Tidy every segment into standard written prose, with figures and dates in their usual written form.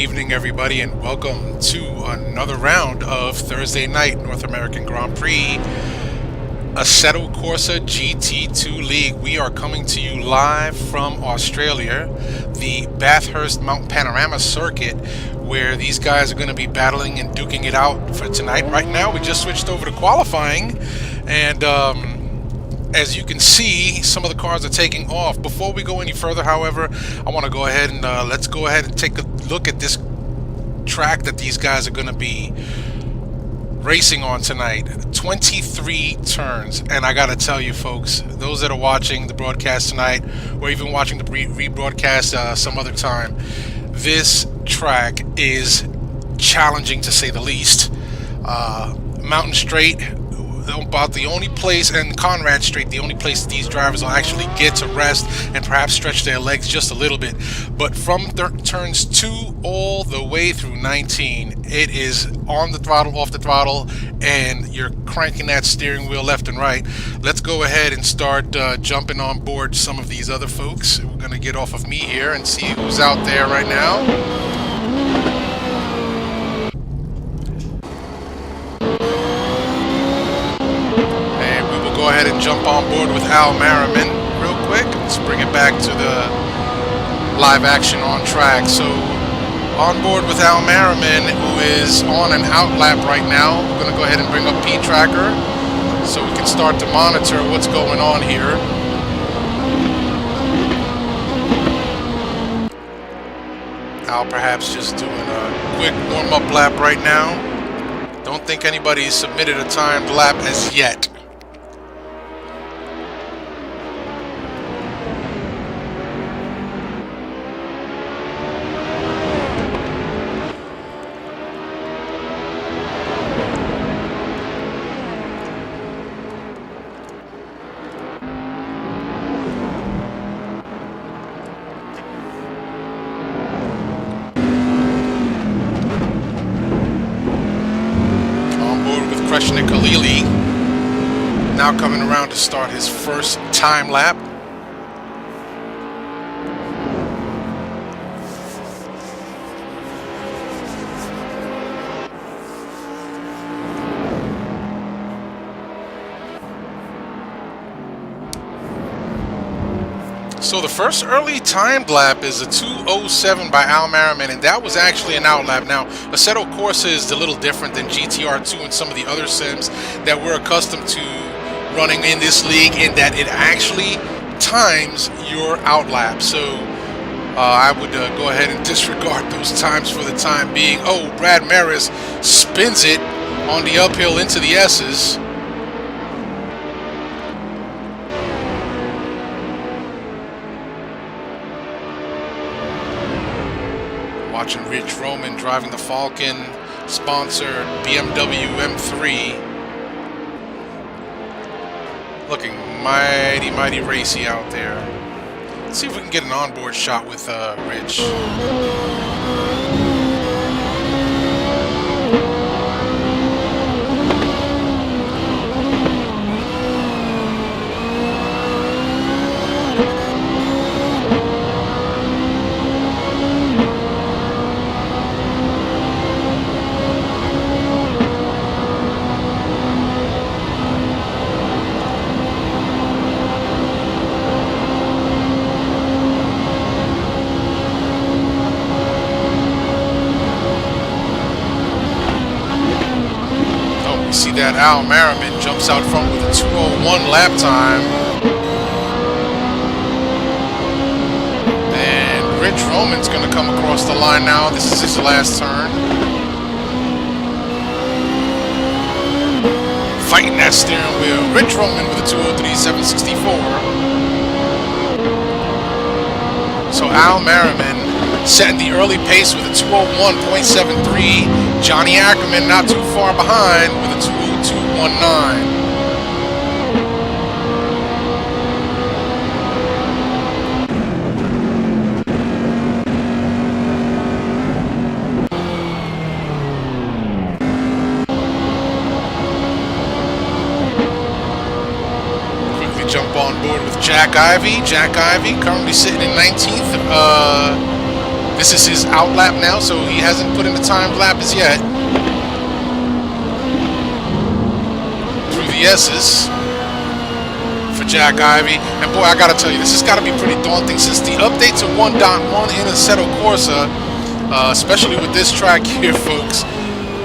evening, everybody, and welcome to another round of Thursday Night North American Grand Prix Assetto Corsa GT2 League. We are coming to you live from Australia, the Bathurst Mount Panorama circuit, where these guys are going to be battling and duking it out for tonight. Right now, we just switched over to qualifying, and as you can see, some of the cars are taking off. Before we go any further, however, I want to go ahead and let's go ahead and take a look at this track that these guys are going to be racing on tonight. 23 turns, and I got to tell you, folks, those that are watching the broadcast tonight, or even watching the rebroadcast some other time, this track is challenging to say the least. Mountain Straight, about the only place, and Conrad Straight, the only place these drivers will actually get to rest and perhaps stretch their legs just a little bit. But from turns 2 all the way through 19, it is on the throttle, off the throttle, and you're cranking that steering wheel left and right. Let's go ahead and start jumping on board some of these other folks. We're going to get off of me here and see who's out there right now. Go ahead and jump on board with Al Merriman real quick. Let's bring it back to the live action on track. So on board with Al Merriman, who is on an out lap right now. We're going to go ahead and bring up P-Tracker so we can start to monitor what's going on here. Al perhaps just doing a quick warm-up lap right now. Don't think anybody's submitted a timed lap as yet. Now coming around to start his first time lap. So the first early timed lap is a 2:07 by Al Merriman, and that was actually an out lap. Now, Assetto Corsa is a little different than GTR2 and some of the other sims that we're accustomed to running in this league, in that it actually times your out lap. So I would go ahead and disregard those times for the time being. Oh, Brad Maris spins it on the uphill into the S's. Watching Rich Roman driving the Falcon sponsored BMW M3. Looking mighty, mighty racy out there. Let's see if we can get an onboard shot with Rich. That Al Merriman jumps out front with a 2:01 lap time. And Rich Roman's going to come across the line now. This is his last turn. Fighting that steering wheel. Rich Roman with a 2:03.764. So Al Merriman setting the early pace with a 2:01.73. Johnny Ackerman not too far behind with a 2:02.19. Quickly jump on board with Jack Ivey. Jack Ivey currently sitting in 19th. This is his out lap now, so he hasn't put in the time lap as yet. Through the S's for Jack Ivy. And boy, I gotta tell you, this has gotta be pretty daunting since the update to 1.1 in Assetto Corsa, especially with this track here, folks.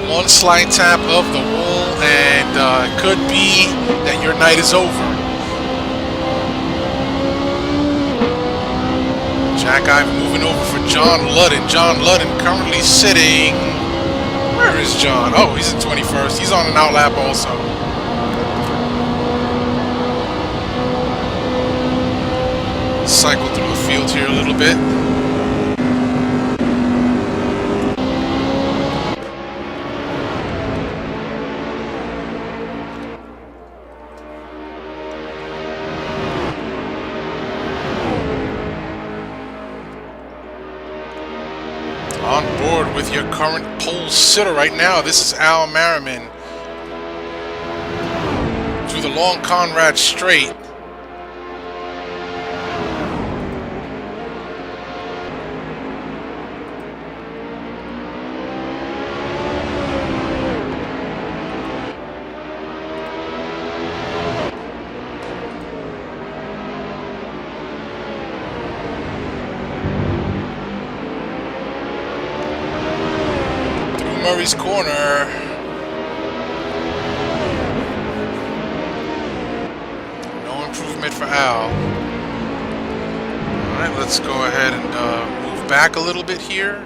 One slight tap of the wall, and it could be that your night is over. Jack Ivy moving over for John Ludden. John Ludden currently sitting... Where is John? Oh, he's in 21st. He's on an out lap also. Cycle through the field here a little bit. On board with your current pole sitter right now, this is Al Merriman. Through the long Conrad Straight. Murray's corner. No improvement for Al. Alright, let's go ahead and move back a little bit here.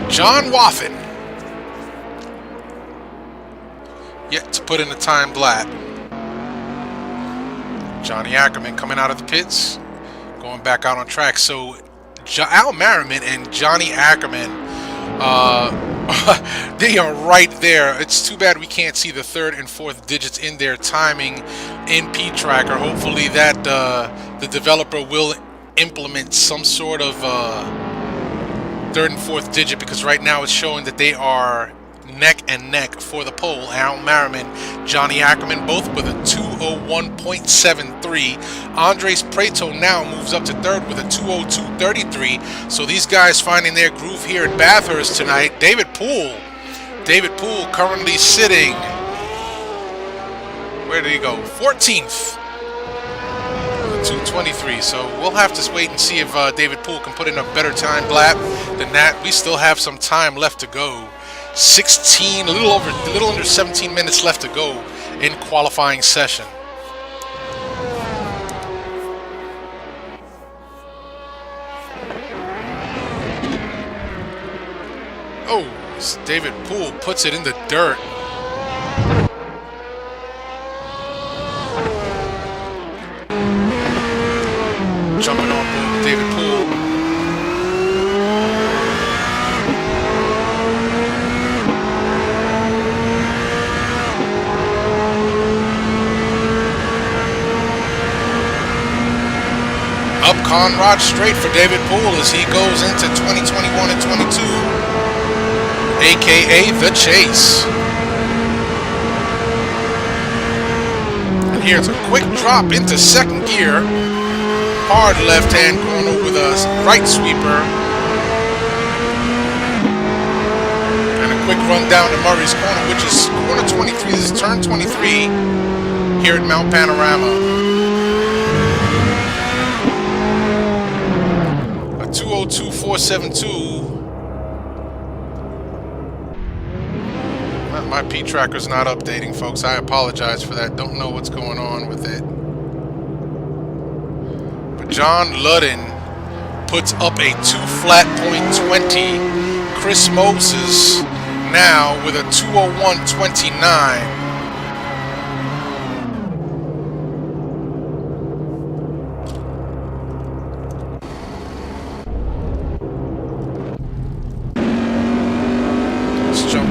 John Waffen. Yet to put in a timed lap. Johnny Ackerman coming out of the pits, going back out on track. So Al Merriman and Johnny Ackerman, they are right there. It's too bad we can't see the third and fourth digits in their timing in P-Tracker. Hopefully that the developer will implement some sort of third and fourth digit, because right now it's showing that they are neck and neck for the pole. Al Merriman, Johnny Ackerman, both with a 201.73. Andres Prieto now moves up to third with a 202.33. So these guys finding their groove here at Bathurst tonight. David Poole currently sitting, where did he go? 14th. 223. So we'll have to wait and see if David Poole can put in a better time lap than that. We still have some time left to go. 16, a little under 17 minutes left to go in qualifying session. Oh, David Poole puts it in the dirt. Jumping on board David Poole. Up Conrad Straight for David Poole as he goes into 2021 and 22, aka The Chase. And here's a quick drop into second gear. Hard left-hand corner with a right sweeper. And a quick run down to Murray's corner, which is corner 23. This is turn 23 here at Mount Panorama. 202.472. Well, my P-Tracker's not updating, folks. I apologize for that. Don't know what's going on with it. But John Ludden puts up a 2.20. Chris Moses now with a 201.29.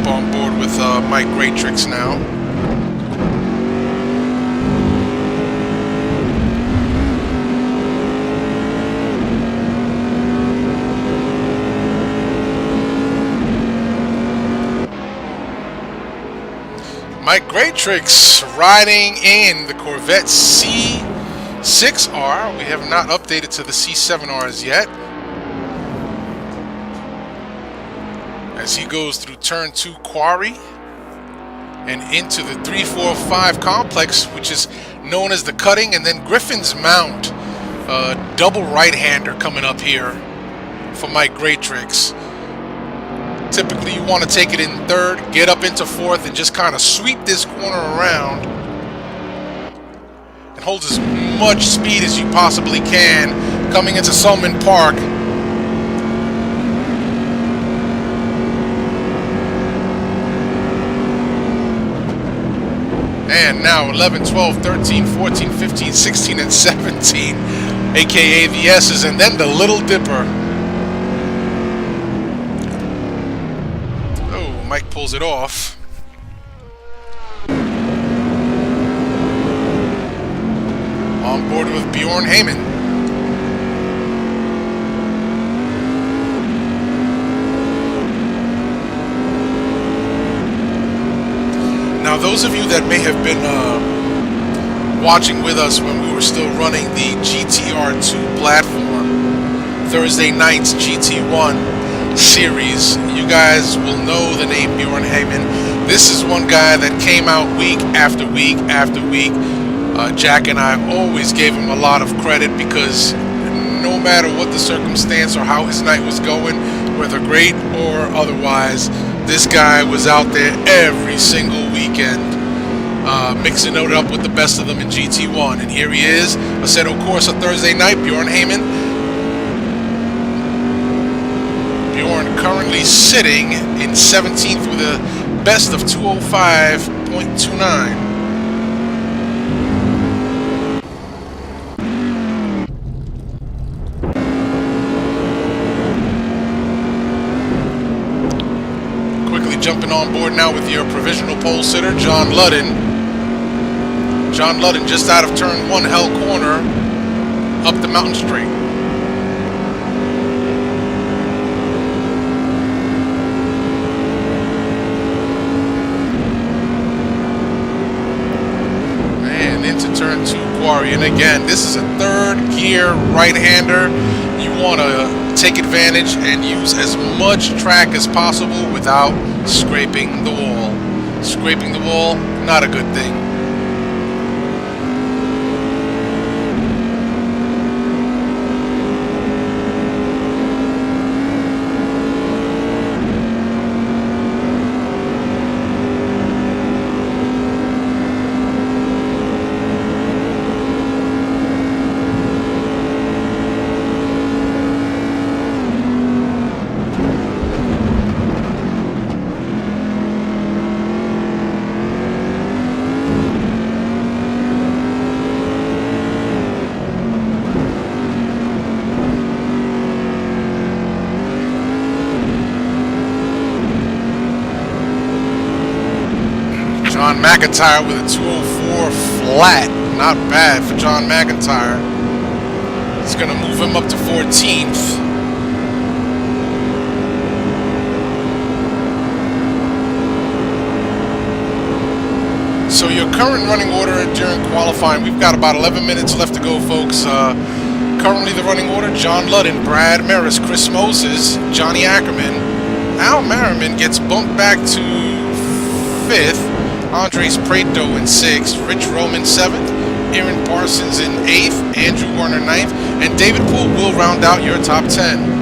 On board with Mike Greatrix now. Mike Greatrix riding in the Corvette C6R. We have not updated to the C7Rs yet. As he goes through turn 2 quarry and into the 345 complex, which is known as the cutting, and then Griffin's Mount. Double right-hander coming up here for Mike Greatrix. Typically you want to take it in third, get up into fourth, and just kind of sweep this corner around and hold as much speed as you possibly can coming into Sulman Park. And now 11, 12, 13, 14, 15, 16, and 17, aka the S's, and then the Little Dipper. Mike pulls it off. On board with Bjorn Heyman. Now, those of you that may have been watching with us when we were still running the GTR2 platform, Thursday night's GT1 series, you guys will know the name Bjorn Heyman. This is one guy that came out week after week after week. Jack and I always gave him a lot of credit because no matter what the circumstance or how his night was going, whether great or otherwise, this guy was out there every single weekend, mixing it up with the best of them in GT1. And here he is, Assetto Corsa Thursday night, Bjorn Heyman. Bjorn currently sitting in 17th with a best of 205.29. Quickly jumping on board now with your provisional pole sitter, John Ludden. John Ludden just out of turn 1 Hell Corner, up the mountain straight. Turn 2 quarry, and again, this is a third gear right-hander. You want to take advantage and use as much track as possible without scraping the wall. Scraping the wall, not a good thing. John McIntyre with a 204 flat. Not bad for John McIntyre. It's going to move him up to 14th. So your current running order during qualifying, we've got about 11 minutes left to go, folks. Currently the running order, John Ludden, Brad Maris, Chris Moses, Johnny Ackerman. Al Merriman gets bumped back to 5th. Andres Prieto in 6th, Rich Roman 7th, Aaron Parsons in 8th, Andrew Warner 9th, and David Poole will round out your top 10.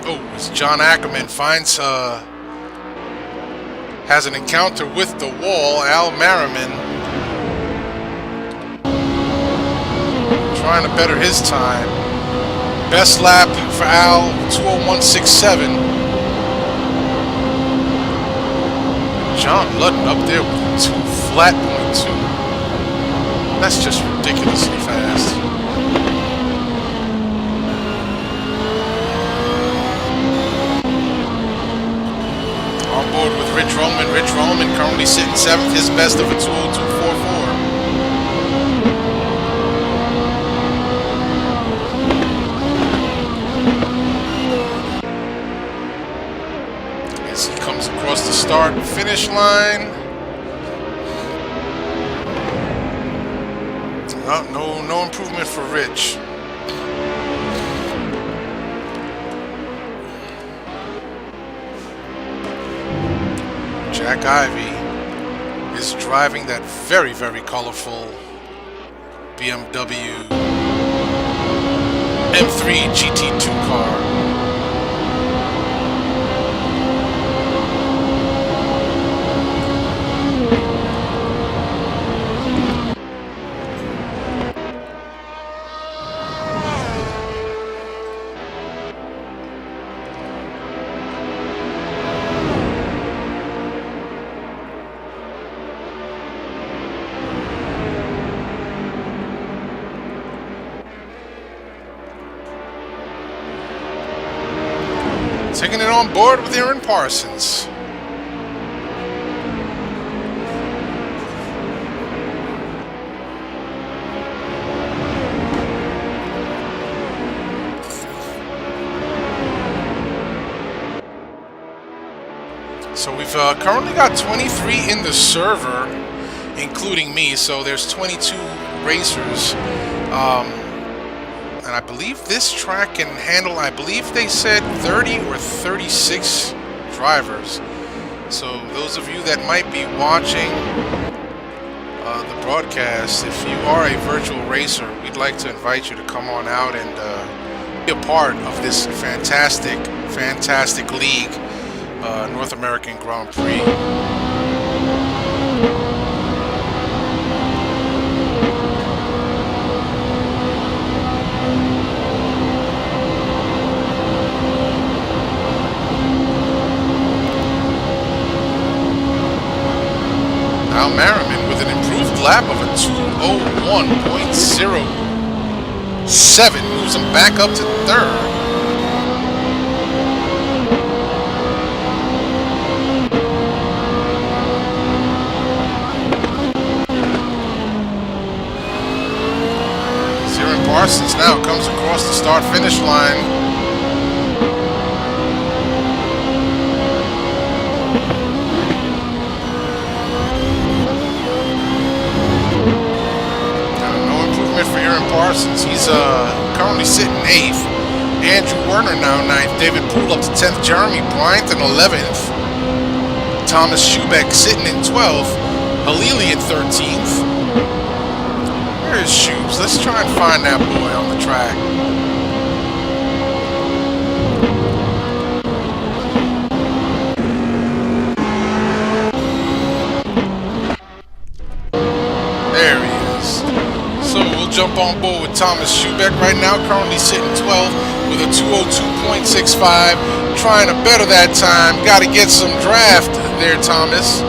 Oh, as John Ackerman finds, has an encounter with the wall. Al Merriman trying to better his time. Best lap for Al, 2:01.67. John Ludden up there with 2 flat .2. That's just ridiculously fast. Rich Roman. Rich Roman currently sitting 7th, his best of a 2:02.44. As he comes across the start-finish line. No improvement for Rich. Jack Ivy is driving that very, very colorful BMW M3 GT2 car. Taking it on board with Aaron Parsons. So we've currently got 23 in the server, including me, so there's 22 racers. And I believe this track can handle, I believe they said 30 or 36 drivers. So those of you that might be watching the broadcast, if you are a virtual racer, we'd like to invite you to come on out and be a part of this fantastic, fantastic league, North American Grand Prix. Now Merriman with an improved lap of a 2:01.07 moves him back up to 3rd. Aaron Parsons now comes across the start-finish line. Parsons, he's currently sitting 8th. Andrew Werner now 9th. David Poole up to 10th. Jeremy Bryant in 11th. Thomas Schubeck sitting in 12th. Halili in 13th. Where is Schubes? Let's try and find that boy on the track. There he is. So we'll jump on board with Thomas Schubeck right now, currently sitting 12th with a 2:02.65. Trying to better that time. Got to get some draft there, Thomas.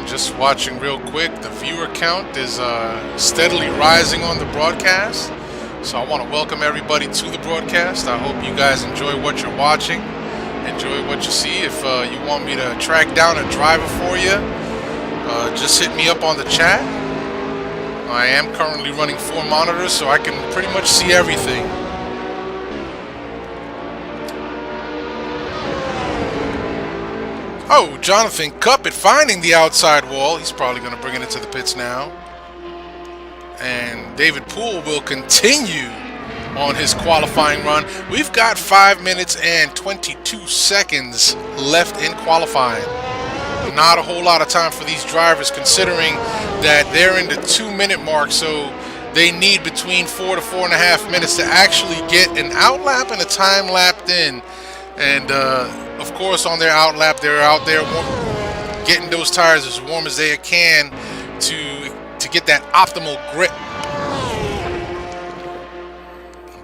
Just watching real quick, the viewer count is steadily rising on the broadcast, so I want to welcome everybody to the broadcast. I hope you guys enjoy what you're watching, enjoy what you see. If you want me to track down a driver for you, just hit me up on the chat. I am currently running 4 monitors, so I can pretty much see everything. Oh, Jonathan Cuppett finding the outside wall. He's probably going to bring it into the pits now. And David Poole will continue on his qualifying run. We've got 5 minutes and 22 seconds left in qualifying. Not a whole lot of time for these drivers, considering that they're in the 2-minute mark, so they need between 4 to 4.5 minutes to actually get an outlap and a time lapped in. And of course, on their outlap, they're out there getting those tires as warm as they can to get that optimal grip,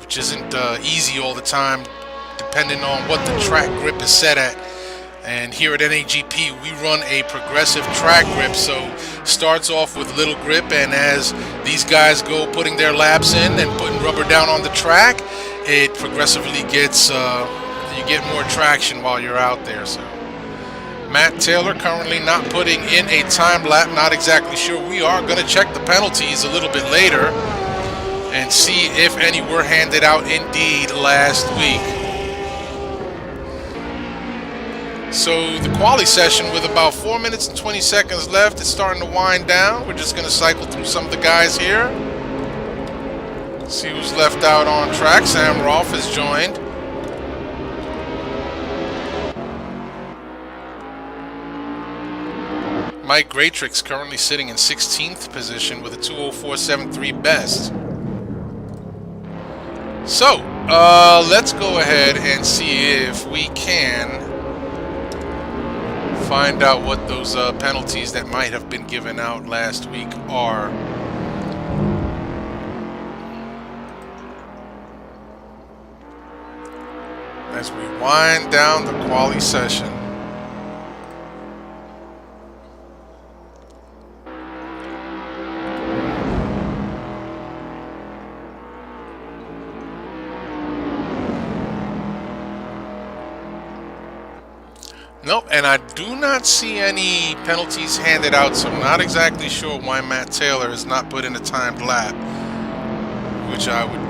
which isn't easy all the time, depending on what the track grip is set at. And here at NAGP, we run a progressive track grip, so starts off with little grip, and as these guys go putting their laps in and putting rubber down on the track, it progressively gets, you get more traction while you're out there. So Matt Taylor currently not putting in a time lap, not exactly sure. We are going to check the penalties a little bit later and see if any were handed out indeed last week. So the quali session with about 4 minutes and 20 seconds left is starting to wind down. We're just going to cycle through some of the guys here. See who's left out on track. Sam Rolfe has joined. Mike Graytrix currently sitting in 16th position with a 2:04.73 best. So, let's go ahead and see if we can find out what those penalties that might have been given out last week are. As we wind down the quali session. Nope, and I do not see any penalties handed out, so I'm not exactly sure why Matt Taylor has not put in a timed lap, which I would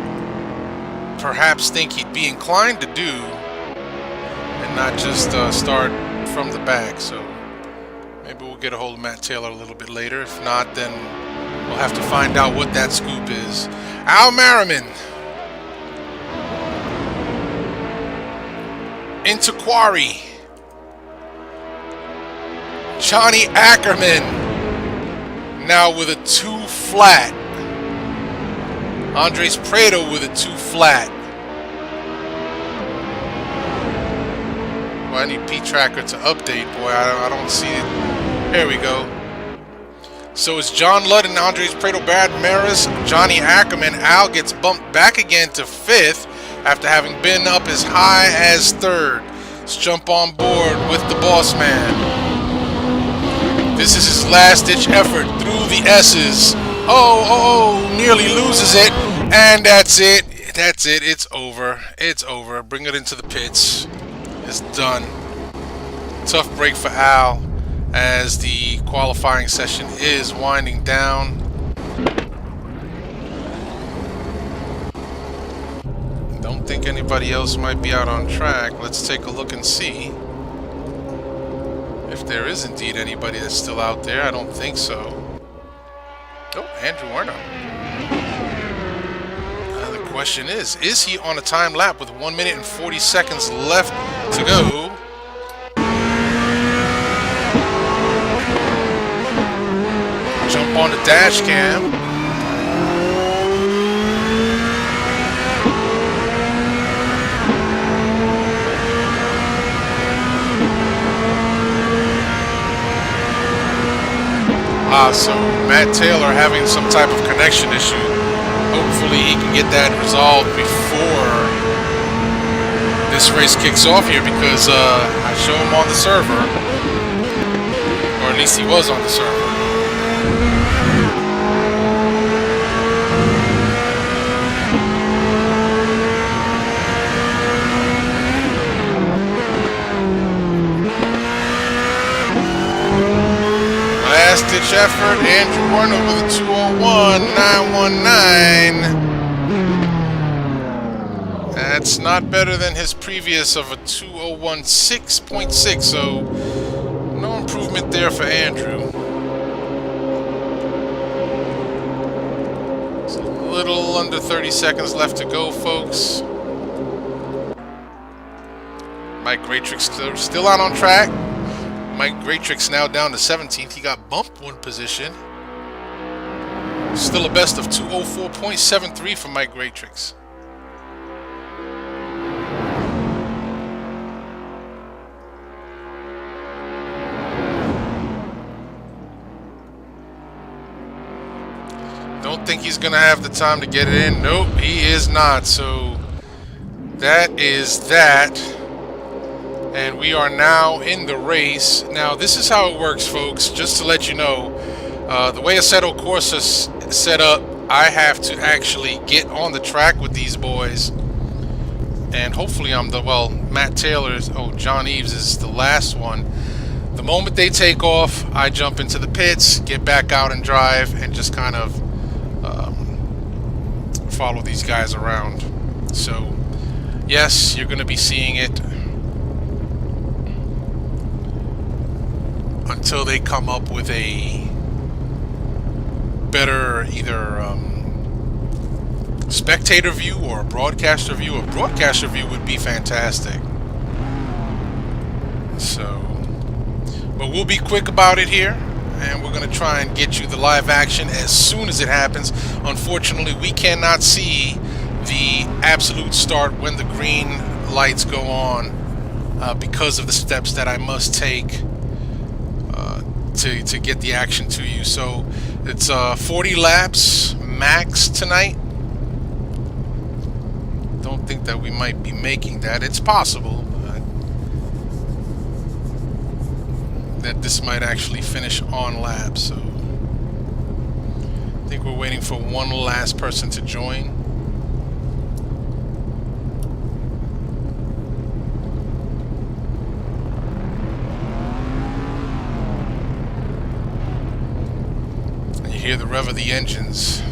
perhaps think he'd be inclined to do, and not just start from the back. So maybe we'll get a hold of Matt Taylor a little bit later. If not, then we'll have to find out what that scoop is. Al Merriman into Quarry. Johnny Ackerman now with a 2 flat. Andres Prieto with a 2 flat. Well, I need P-Tracker to update. Boy, I don't see it. There we go. So it's John Ludd and Andres Prieto, Brad Maris, Johnny Ackerman. Al gets bumped back again to 5th after having been up as high as 3rd. Let's jump on board with the boss man. This is his last-ditch effort through the S's. Oh, nearly loses it. And that's it. That's it. It's over. It's over. Bring it into the pits. It's done. Tough break for Al as the qualifying session is winding down. Don't think anybody else might be out on track. Let's take a look and see. If there is indeed anybody that's still out there, I don't think so. Oh, Andrew Werner. The question is he on a time lap with 1 minute and 40 seconds left to go? Jump on the dash cam. So Matt Taylor having some type of connection issue. Hopefully he can get that resolved before this race kicks off here, because I show him on the server, or at least he was on the server. Last-ditch effort, Andrew Werner with a 2:01.919. That's not better than his previous of a 2:01.6.6, so no improvement there for Andrew. It's a little under 30 seconds left to go, folks. Mike Graytrix still out on track. Mike Graytrix now down to 17th. He got bumped 1 position. Still a best of 2:04.73 for Mike Graytrix. Don't think he's going to have the time to get it in. Nope, he is not. So that is that. And we are now in the race. Now, this is how it works, folks. Just to let you know, the way Assetto Corsa's set up, I have to actually get on the track with these boys. And hopefully Matt Taylor's, John Eves is the last one. The moment they take off, I jump into the pits, get back out and drive, and just kind of follow these guys around. So, yes, you're going to be seeing it until they come up with a better either spectator view or a broadcaster view. A broadcaster view would be fantastic. So, but we'll be quick about it here, and we're going to try and get you the live action as soon as it happens. Unfortunately, we cannot see the absolute start when the green lights go on because of the steps that I must take to get the action to you. So it's 40 laps max tonight. Don't think that we might be making that. It's possible that this might actually finish on lap. So I think we're waiting for one last person to join. Hear the rev of the engines.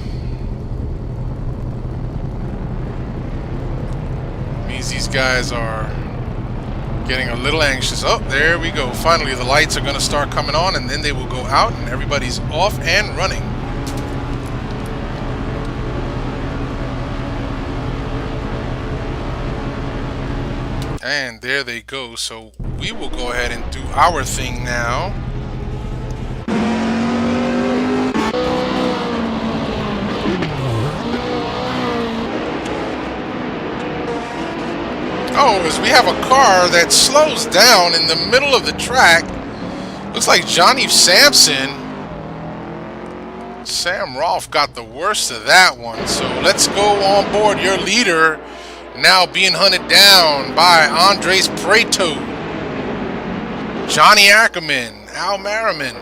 Means these guys are getting a little anxious. Oh, there we go. Finally, the lights are going to start coming on, and then they will go out, and everybody's off and running. And there they go. So we will go ahead and do our thing now. Oh, as we have a car that slows down in the middle of the track. Looks like Johnny Sampson. Sam Rolfe got the worst of that one. So let's go on board. Your leader now being hunted down by Andres Prieto, Johnny Ackerman, Al Merriman.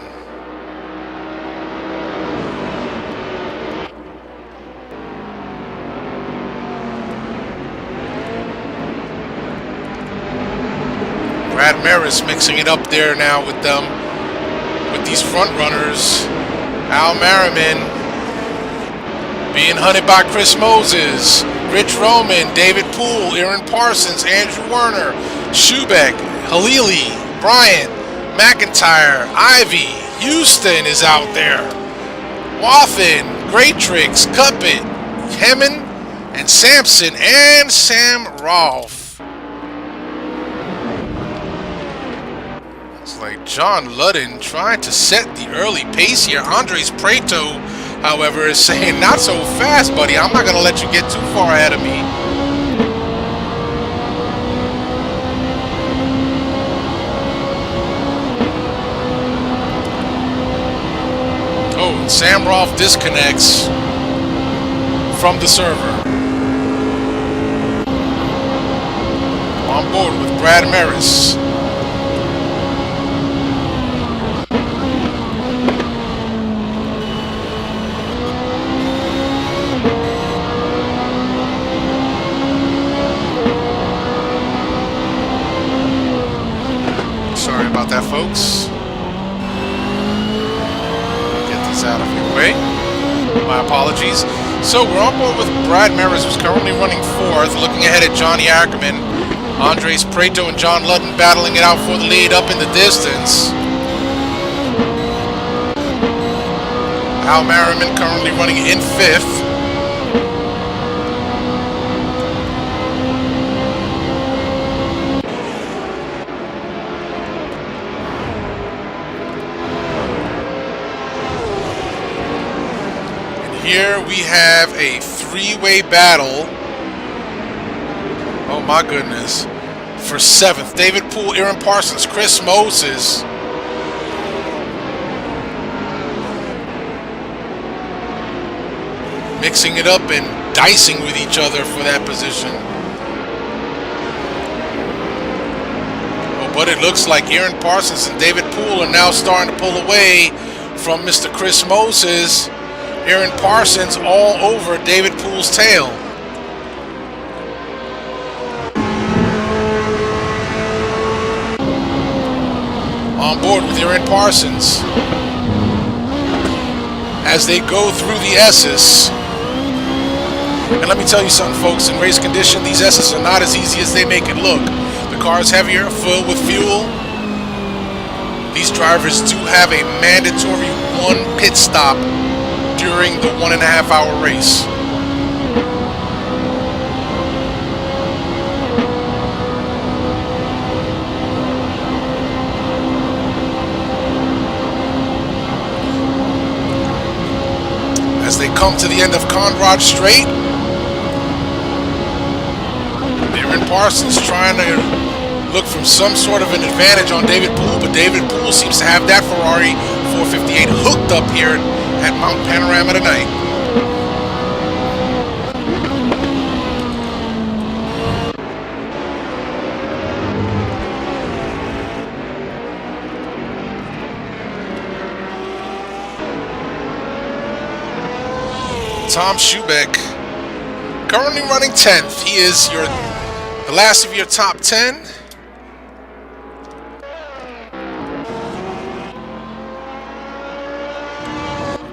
Brad Maris mixing it up there now with them, with these front runners. Al Merriman being hunted by Chris Moses, Rich Roman, David Poole, Aaron Parsons, Andrew Werner, Schubeck, Halili, Bryant, McIntyre, Ivy, Houston is out there. Wathen, Greatrix, Cuppet, Hemmon, and Sampson, and Sam Rolfe. Like John Ludden trying to set the early pace here. Andres Prieto, however, is saying, not so fast, buddy. I'm not going to let you get too far ahead of me. Oh, and Sam Rolfe disconnects from the server. On board with Brad Maris. That, folks. Get these out of your way. My apologies. So we're on board with Brad Maris, who's currently running fourth, looking ahead at Johnny Ackerman. Andres Prieto and John Ludden battling it out for the lead up in the distance. Al Merriman currently running in fifth. Here we have a three-way battle. Oh my goodness. For seventh, David Poole, Aaron Parsons, Chris Moses. Mixing it up and dicing with each other for that position. what it looks like. Aaron Parsons and David Poole are now starting to pull away from Mr. Chris Moses. Aaron Parsons all over David Poole's tail. On board with Aaron Parsons as they go through the S's. And let me tell you something, folks, in race condition, these S's are not as easy as they make it look. The car is heavier, filled with fuel. These drivers do have a mandatory 1 pit stop during the 1.5 hour race. As they come to the end of Conrad Strait, Aaron Parsons trying to look from some sort of an advantage on David Poole, but David Poole seems to have that Ferrari 458 hooked up here at Mount Panorama tonight. Tom Schubeck, currently running 10th. He is the last of your top 10.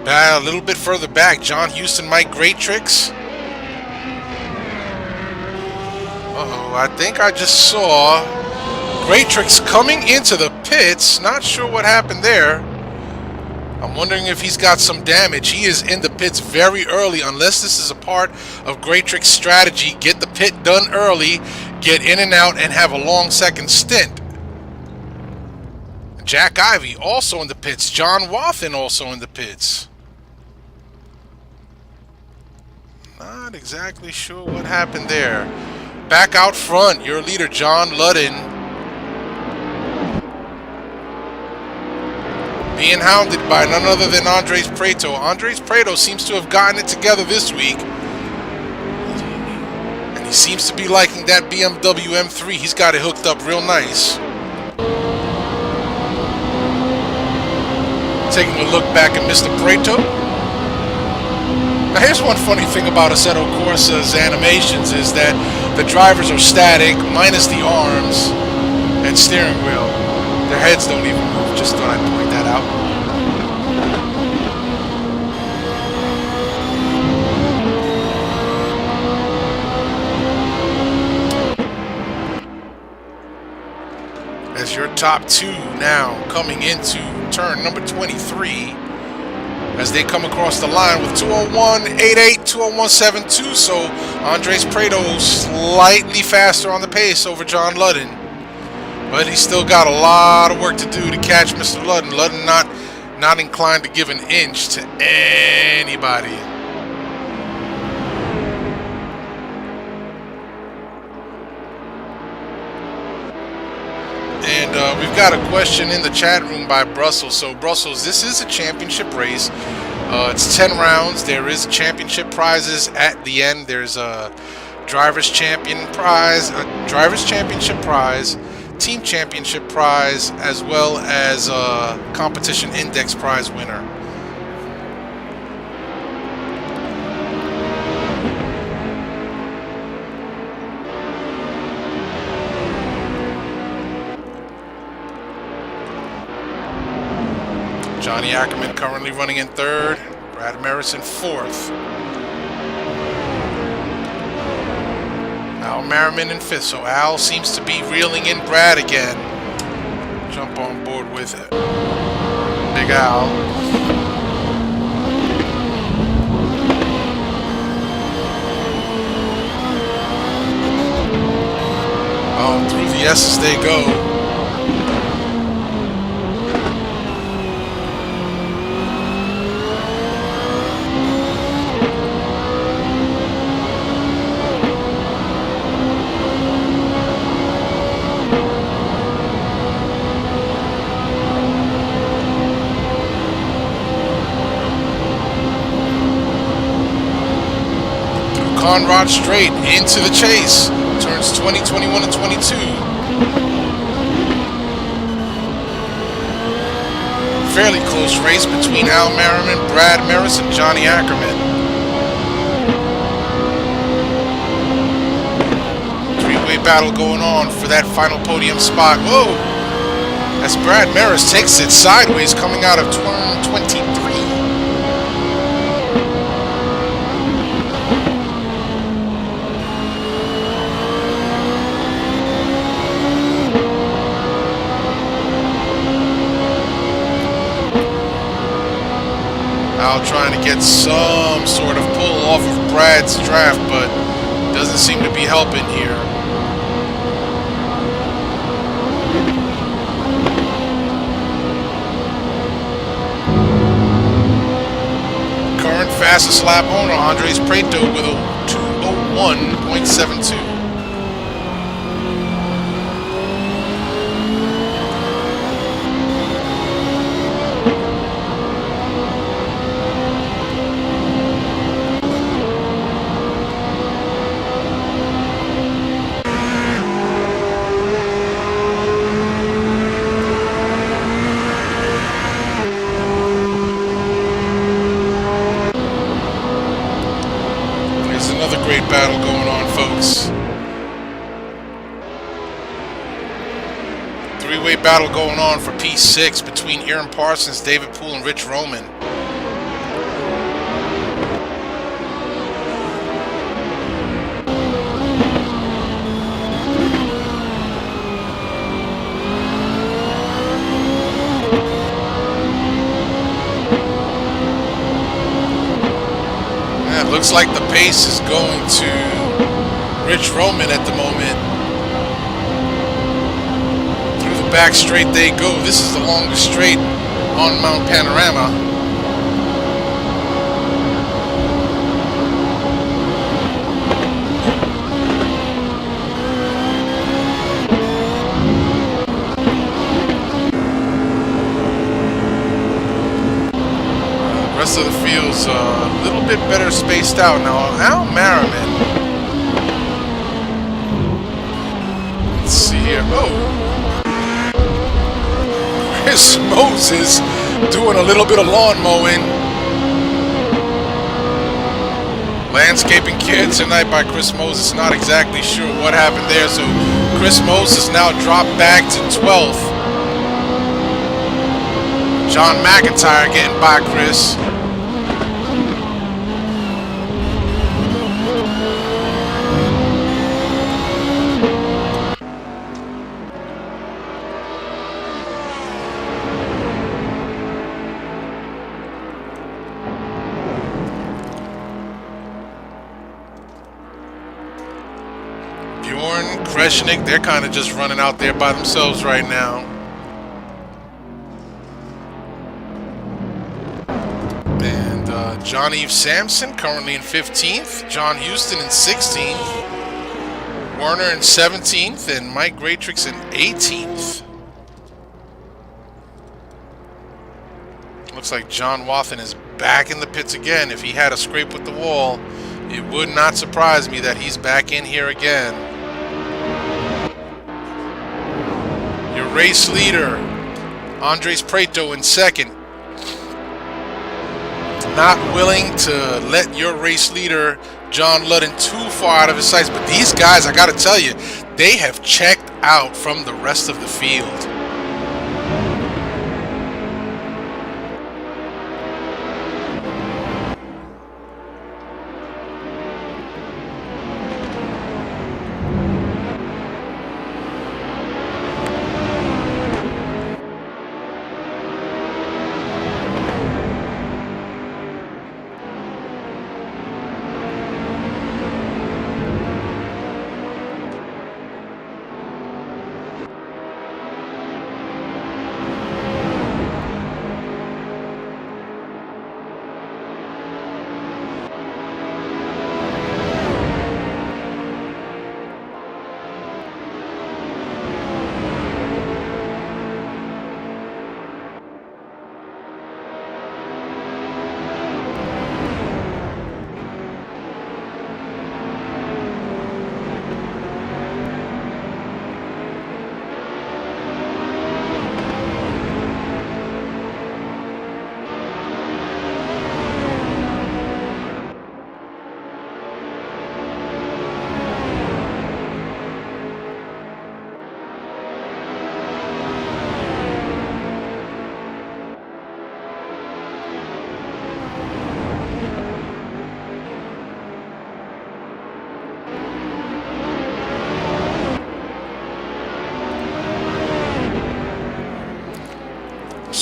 A little bit further back, John Houston, Mike Greatrix. Uh-oh, I think I just saw Greatrix coming into the pits. Not sure what happened there. I'm wondering if he's got some damage. He is in the pits very early, unless this is a part of Greatrix's strategy. Get the pit done early, get in and out, and have a long second stint. Jack Ivey also in the pits. John Wathen also in the pits. Not exactly sure what happened there. Back out front, your leader, John Ludden, being hounded by none other than Andres Prieto. Andres Prieto seems to have gotten it together this week. And he seems to be liking that BMW M3. He's got it hooked up real nice. Taking a look back at Mr. Prieto. Now here's one funny thing about Assetto Corsa's animations is that the drivers are static, minus the arms and steering wheel. Their heads don't even move. Just thought I'd point that out. As your top two now coming into turn number 23 as they come across the line with 201.88, 201.72. So Andres Prieto slightly faster on the pace over John Ludden. But he's still got a lot of work to do to catch Mr. Ludden. Ludden not inclined to give an inch to anybody. And we've got a question in the chat room by Brussels. So Brussels, this is a championship race. It's 10 rounds. There is championship prizes at the end. There's a driver's champion prize, a driver's championship prize, team championship prize, as well as a competition index prize winner. Johnny Ackerman currently running in third. Brad Maris in fourth. Al Merriman in fifth. So Al seems to be reeling in Brad again. Jump on board with it. Big Al. Oh, through the S's they go. Conrad Strait into the chase. Turns 20, 21, and 22. fairly close race between Al Merriman, Brad Maris, and Johnny Ackerman. Three-way battle going on for that final podium spot. Whoa! As Brad Maris takes it sideways coming out of turn 23. Al trying to get some sort of pull off of Brad's draft, but doesn't seem to be helping here. Current fastest lap owner, Andres Prieto, with a 2:01.72. Another great battle going on, folks. Three-way battle going on for P6 between Aaron Parsons, David Poole, and Rich Roman. Looks like the pace is going to Rich Roman at the moment. Through the back straight they go. This is the longest straight on Mount Panorama. The rest of the field's a little bit better spaced out now. Al Merriman. Let's see here. Oh, Chris Moses doing a little bit of lawn mowing. Landscaping care tonight by Chris Moses. Not exactly sure what happened there. So Chris Moses now dropped back to 12th. John McIntyre getting by Chris. Kreshnik, they're kind of just running out there by themselves right now. And John Eve Sampson currently in 15th. John Houston in 16th. Werner in 17th. And Mike Graytrix in 18th. Looks like John Wathen is back in the pits again. If he had a scrape with the wall, it would not surprise me that he's back in here again. Your race leader, Andres Prieto in second. Not willing to let your race leader, John Ludden, too far out of his sights. But these guys, I got to tell you, they have checked out from the rest of the field.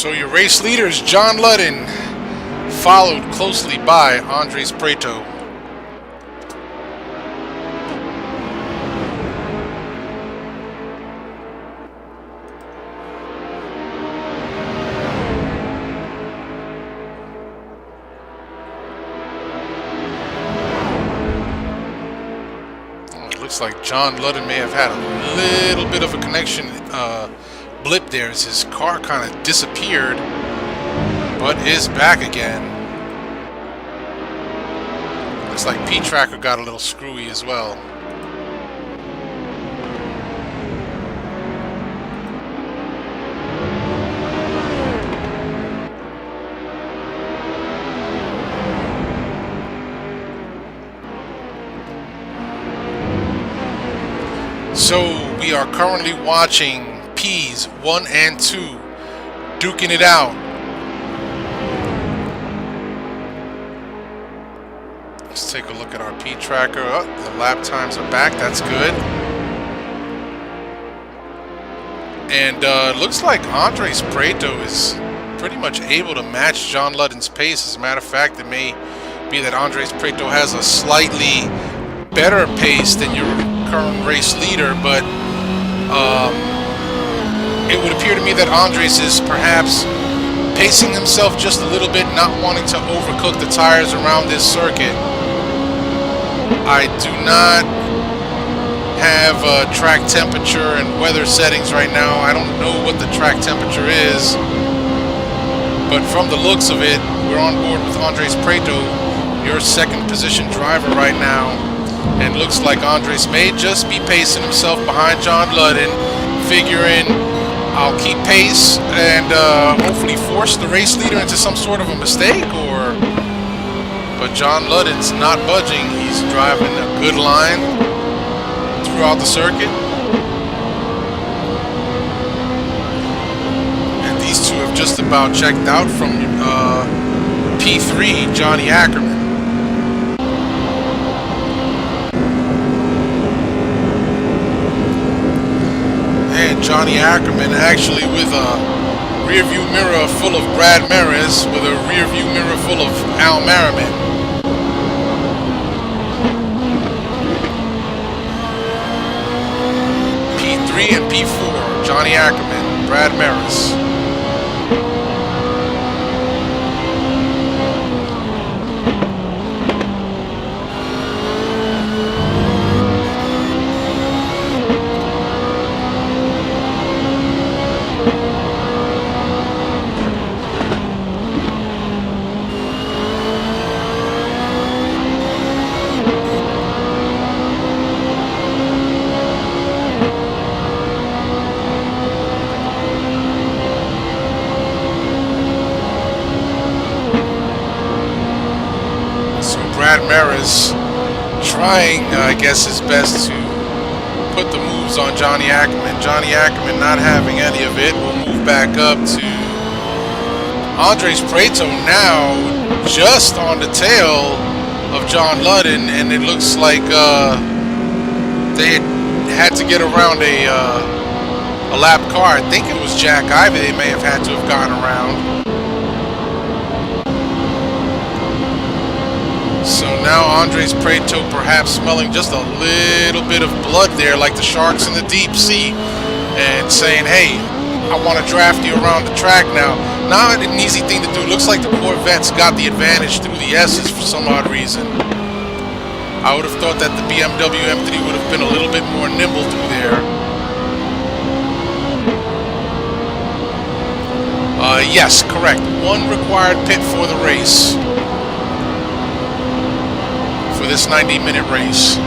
So your race leader is John Ludden, followed closely by Andres Prieto. Looks like John Ludden may have had a little bit of a connection blip there as his car kind of disappeared, but is back again. Looks like P-Tracker got a little screwy as well. So we are currently watching Ps 1 and 2 duking it out. Let's take a look at our P tracker. Oh, the lap times are back. That's good. And looks like Andres Prieto is pretty much able to match John Ludden's pace. As a matter of fact, it may be that Andres Prieto has a slightly better pace than your current race leader, but it would appear to me that Andres is perhaps pacing himself just a little bit, not wanting to overcook the tires around this circuit. I do not have track temperature and weather settings right now. I don't know what the track temperature is, but from the looks of it, we're on board with Andres Prieto, your second position driver right now. And looks like Andres may just be pacing himself behind John Ludden, figuring I'll keep pace and hopefully force the race leader into some sort of a mistake. But John Ludden's not budging. He's driving a good line throughout the circuit. And these two have just about checked out from P3, Johnny Ackerman. And Johnny Ackerman actually with a rear view mirror full of Brad Maris with a rear view mirror full of Al Merriman. P3 and P4, Johnny Ackerman, Brad Maris. Brad Maris trying, I guess, his best to put the moves on Johnny Ackerman. Johnny Ackerman not having any of it. We'll move back up to Andres Prieto now just on the tail of John Ludden, and it looks like they had to get around a lap car. I think it was Jack Ivey they may have had to have gone around. So now Andres Prieto perhaps smelling just a little bit of blood there, like the sharks in the deep sea, and saying, hey, I want to draft you around the track now. Not an easy thing to do. Looks like the Corvettes got the advantage through the S's for some odd reason. I would have thought that the BMW M3 would have been a little bit more nimble through there. Yes, correct. One required pit for the race. For this 90-minute race.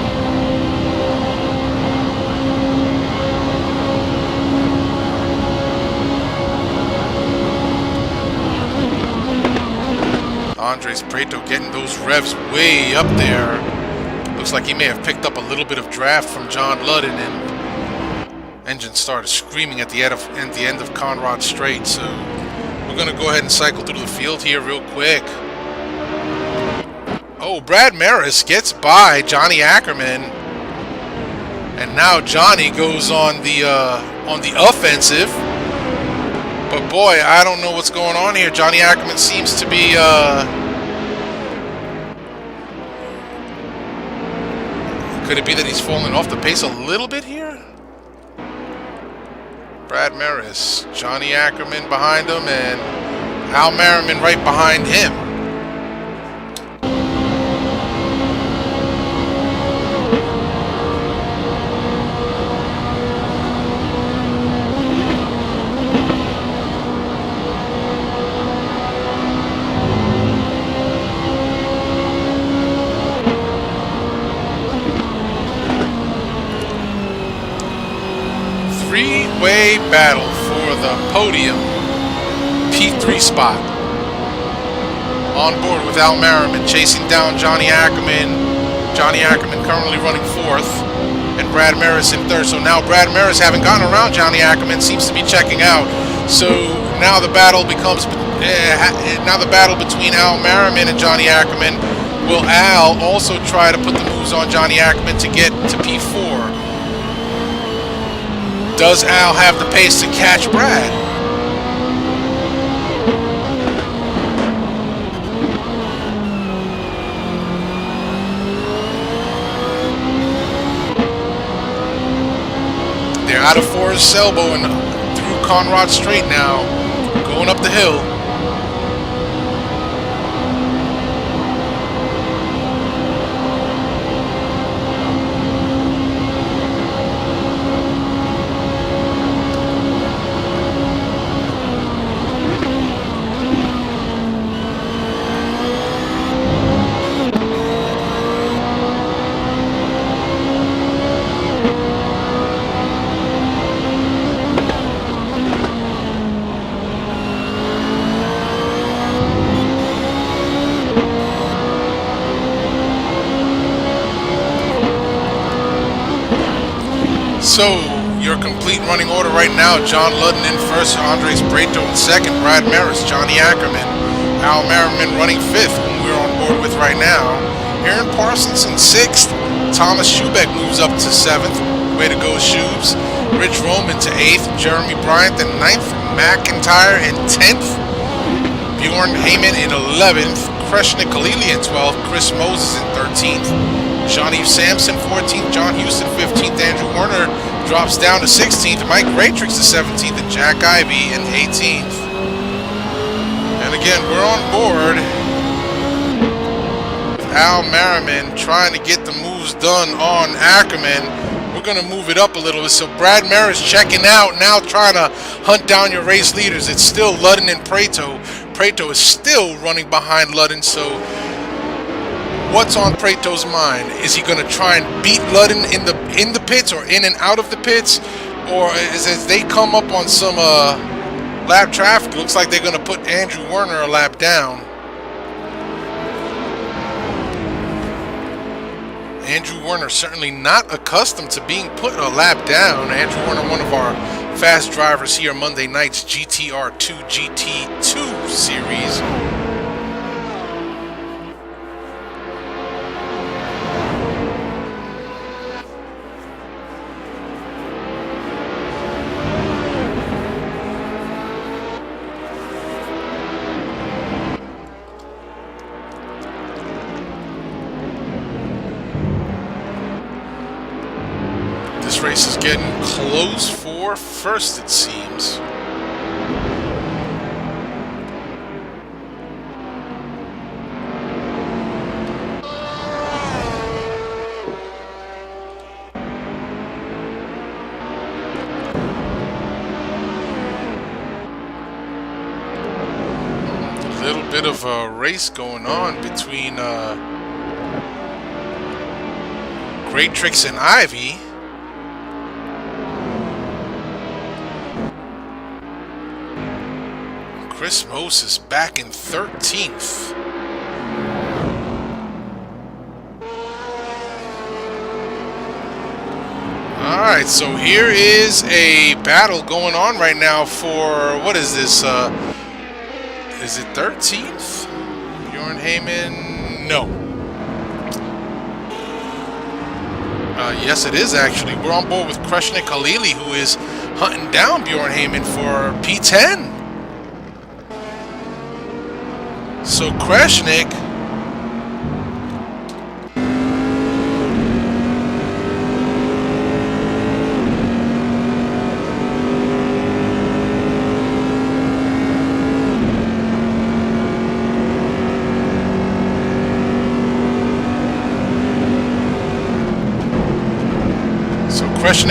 Andres Prieto getting those revs way up there. Looks like he may have picked up a little bit of draft from John Ludden, and engine started screaming at the end of Conrad Strait. So we're going to go ahead and cycle through the field here real quick. Oh, Brad Maris gets by Johnny Ackerman, and now Johnny goes on the offensive. But boy, I don't know what's going on here. Johnny Ackerman seems to be, could it be that he's falling off the pace a little bit here? Brad Maris, Johnny Ackerman behind him, and Al Merriman right behind him. Three-way battle for the podium P3 spot. On board with Al Merriman chasing down Johnny Ackerman. Johnny Ackerman currently running fourth, and Brad Maris in third. So now Brad Maris, having gotten around Johnny Ackerman, seems to be checking out. So now the battle becomes between Al Merriman and Johnny Ackerman. Will Al also try to put the moves on Johnny Ackerman to get to P4? Does Al have the pace to catch Brad? They're out of Forest Elbow and through Conrad Strait now, going up the hill. So, your complete running order right now: John Ludden in first, Andres Prieto in second, Brad Maris, Johnny Ackerman, Al Merriman running fifth, whom we're on board with right now. Aaron Parsons in sixth, Thomas Schubeck moves up to seventh, way to go Shubes. Rich Roman to eighth, Jeremy Bryant in ninth, McIntyre in 10th, Bjorn Heyman in 11th, Kreshnik Khalili in 12th, Chris Moses in 13th, Johnny Sampson 14th, John Houston 15th, Andrew Werner drops down to 16th, Mike Ratrix to 17th, and Jack Ivey in 18th. And again, we're on board with Al Merriman trying to get the moves done on Ackerman. We're going to move it up a little bit. So Brad Maris checking out, now trying to hunt down your race leaders. It's still Ludden and Prieto. Prieto is still running behind Ludden, so what's on Prieto's mind? Is he going to try and beat Ludden in the pits or in and out of the pits? Or as they come up on some lap traffic, it looks like they're going to put Andrew Werner a lap down. Andrew Werner certainly not accustomed to being put a lap down. Andrew Werner, one of our fast drivers here Monday night's GTR2 GT2 series. This race is getting close for first, it seems. A little bit of a race going on between Ratrix and Ivy. Chris Moses back in 13th. Alright, so here is a battle going on right now for, what is this, is it 13th? Bjorn Heyman, no. Yes, it is actually. We're on board with Kreshnik Khalili, who is hunting down Bjorn Heyman for P10. So Kreshnik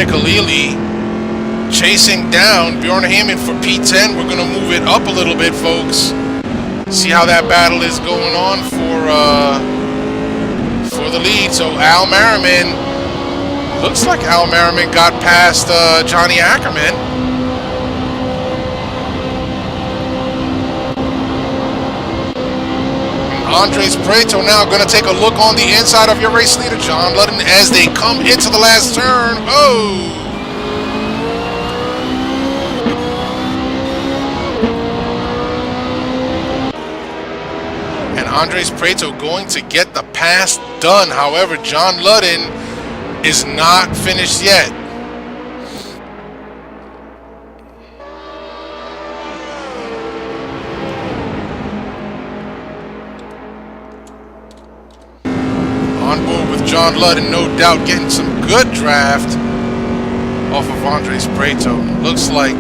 Alili chasing down Bjorn Heyman for P10. We're gonna move it up a little bit, folks. See how that battle is going on for the lead. So Al Merriman, looks like Al Merriman got past Johnny Ackerman. Andres Prieto now going to take a look on the inside of your race leader, John Ludden, as they come into the last turn. Oh! And Andres Prieto going to get the pass done. However, John Ludden is not finished yet. On board with John Ludden, no doubt getting some good draft off of Andres Prieto. Looks like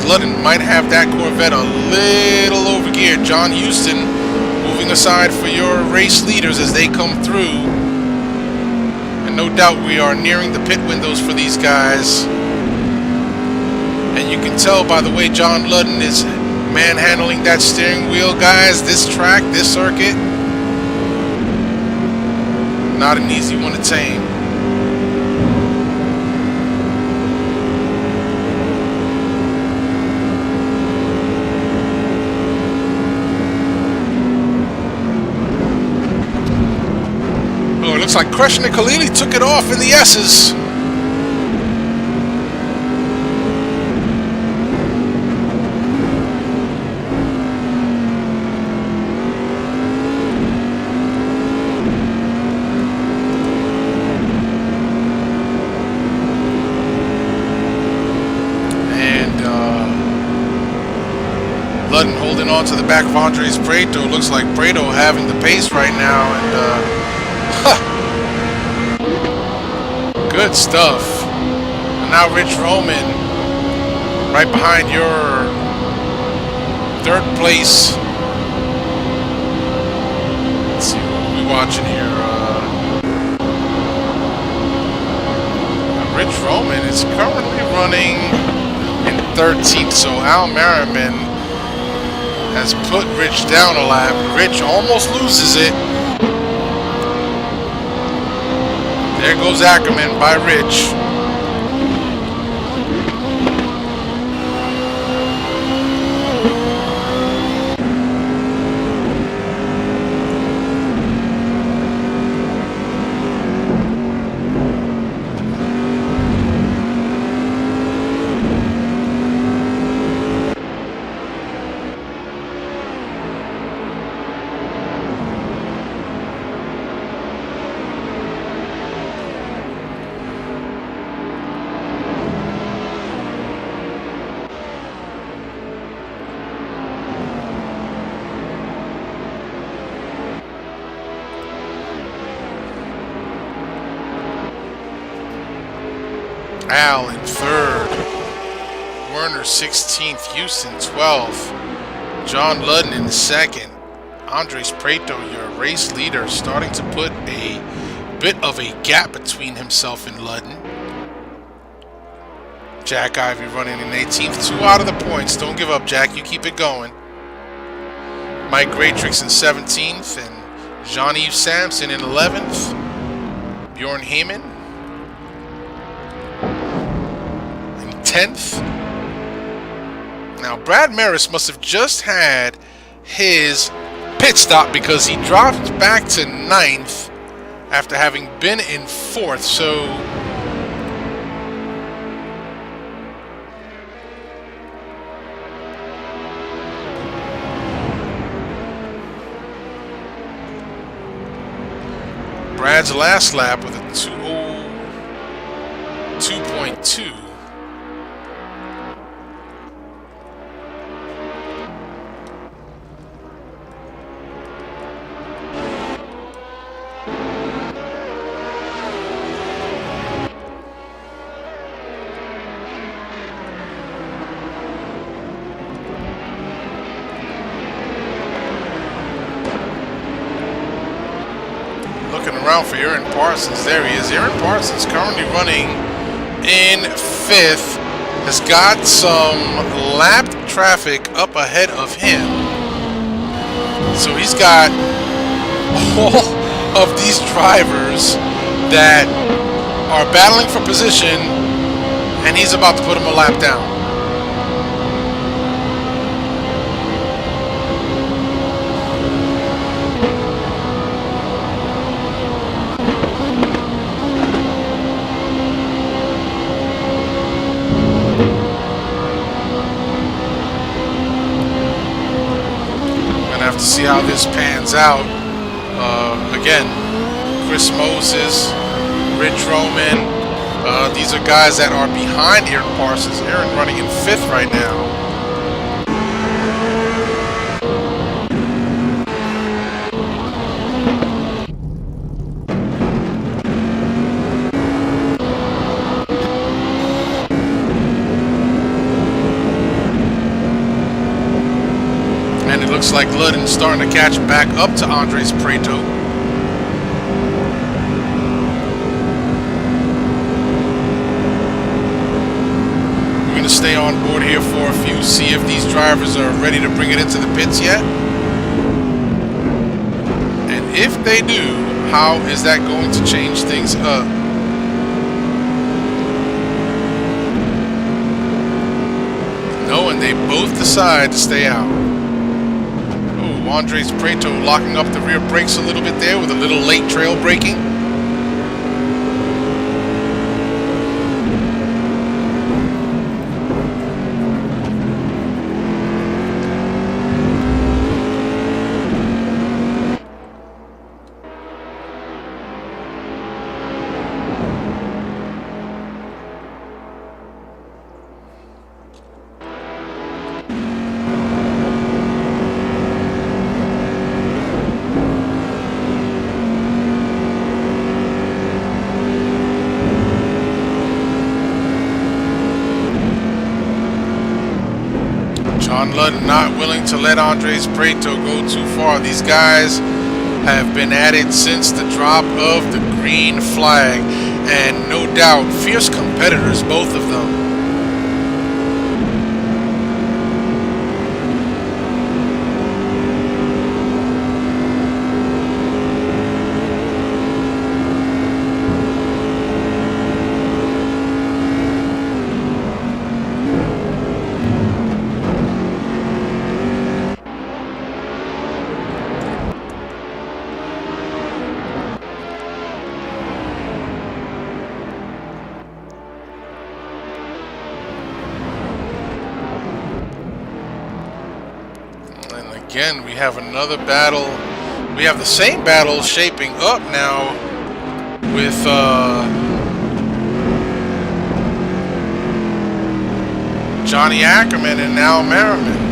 Ludden might have that Corvette a little overgeared. John Houston moving aside for your race leaders as they come through. And no doubt we are nearing the pit windows for these guys. And you can tell by the way John Ludden is manhandling that steering wheel, guys. This track, this circuit, not an easy one to tame. Oh, it looks like Kreshnik Alili took it off in the S's. Ludden holding on to the back of Andres Prieto. Looks like Prieto having the pace right now, and good stuff. And now Rich Roman right behind your third place. Let's see what we're watching here. Rich Roman is currently running in 13th, so Al Merriman has put Rich down a lap. Rich almost loses it. There goes Ackerman by Rich. Al in third, Werner 16th, Houston 12th, John Ludden in second, Andres Prieto, your race leader, starting to put a bit of a gap between himself and Ludden. Jack Ivey running in 18th, 2 out of the points. Don't give up, Jack, you keep it going. Mike Graytrix in 17th, and Jean-Yves Sampson in 11th, Bjorn Heyman 10th. Now Brad Maris must have just had his pit stop because he dropped back to 9th after having been in 4th. So Brad's last lap with a 2:02. around for Aaron Parsons. There he is. Aaron Parsons currently running in 5th. Has got some lapped traffic up ahead of him. So he's got all of these drivers that are battling for position, and he's about to put them a lap down. To see how this pans out. Again, Chris Moses, Rich Roman, these are guys that are behind Aaron Parsons. Aaron running in 5th right now. Looks like Ludden's starting to catch back up to Andres Prieto. We're going to stay on board here for a few, see if these drivers are ready to bring it into the pits yet. And if they do, how is that going to change things up? No, and they both decide to stay out. Andres Prieto locking up the rear brakes a little bit there with a little late trail braking. John Ludden not willing to let Andres Prieto go too far. These guys have been at it since the drop of the green flag, and no doubt fierce competitors, both of them. Again, we have another battle. We have the same battle shaping up now with Johnny Ackerman and Al Merriman.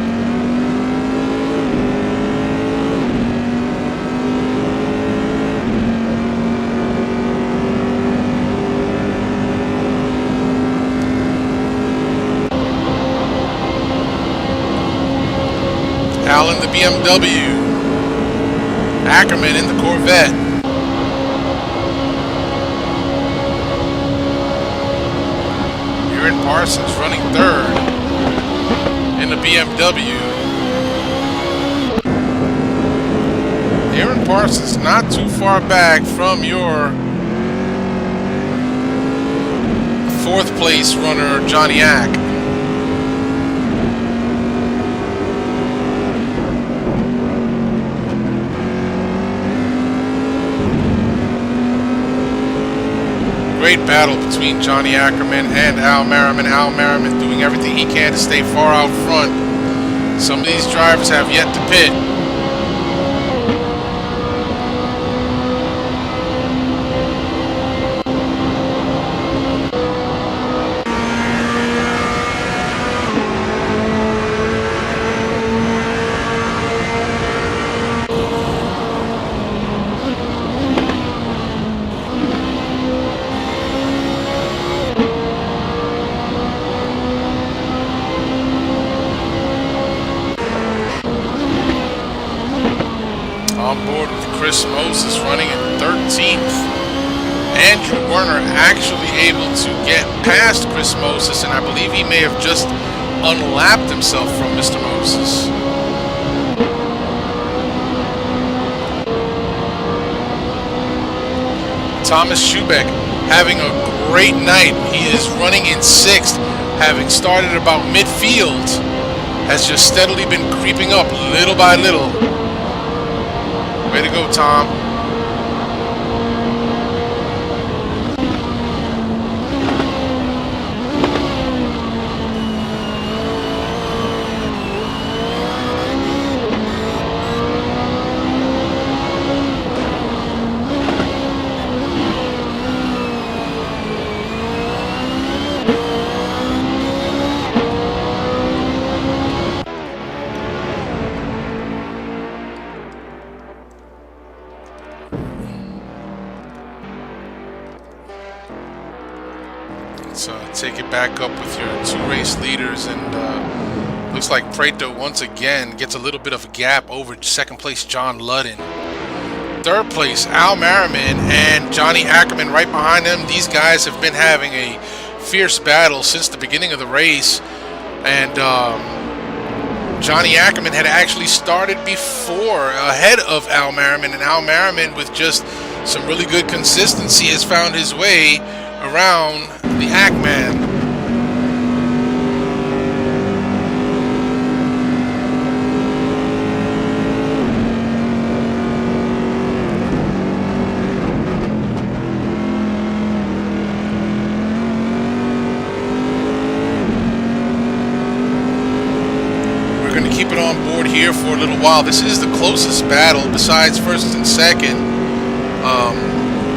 Al in the BMW, Ackerman in the Corvette. Aaron Parsons running 3rd in the BMW. Aaron Parsons not too far back from your 4th place runner, Johnny Ack. Great battle between Johnny Ackerman and Al Merriman. Al Merriman doing everything he can to stay far out front. Some of these drivers have yet to pit. Andrew Werner actually able to get past Chris Moses, and I believe he may have just unlapped himself from Mr. Moses. Thomas Schubeck having a great night. He is running in 6th, having started about midfield, has just steadily been creeping up little by little. Way to go, Tom. Take it back up with your 2 race leaders, and looks like Prieto once again gets a little bit of a gap over 2nd place John Ludden. 3rd place Al Merriman and Johnny Ackerman right behind them. These guys have been having a fierce battle since the beginning of the race, and Johnny Ackerman had actually started before ahead of Al Merriman, and Al Merriman with just some really good consistency has found his way around the Ackman. We're going to keep it on board here for a little while. This is the closest battle besides 1st and 2nd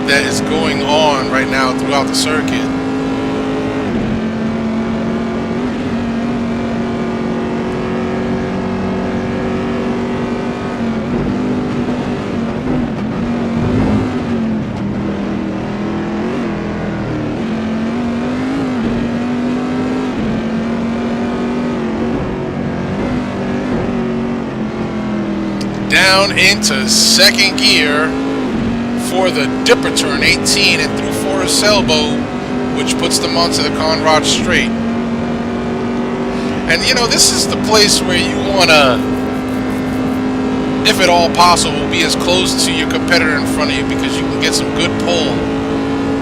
that is going on right now throughout the circuit. Down into 2nd gear for the Dipper turn 18 and through Forest Elbow, which puts them onto the Conrad Straight. And you know, this is the place where you want to, if at all possible, be as close to your competitor in front of you, because you can get some good pull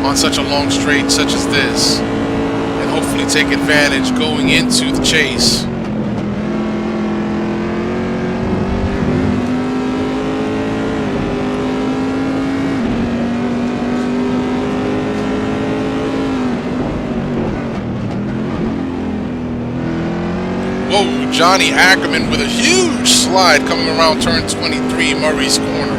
on such a long straight such as this, and hopefully take advantage going into the chase. Whoa, Johnny Ackerman with a huge slide coming around turn 23, Murray's corner.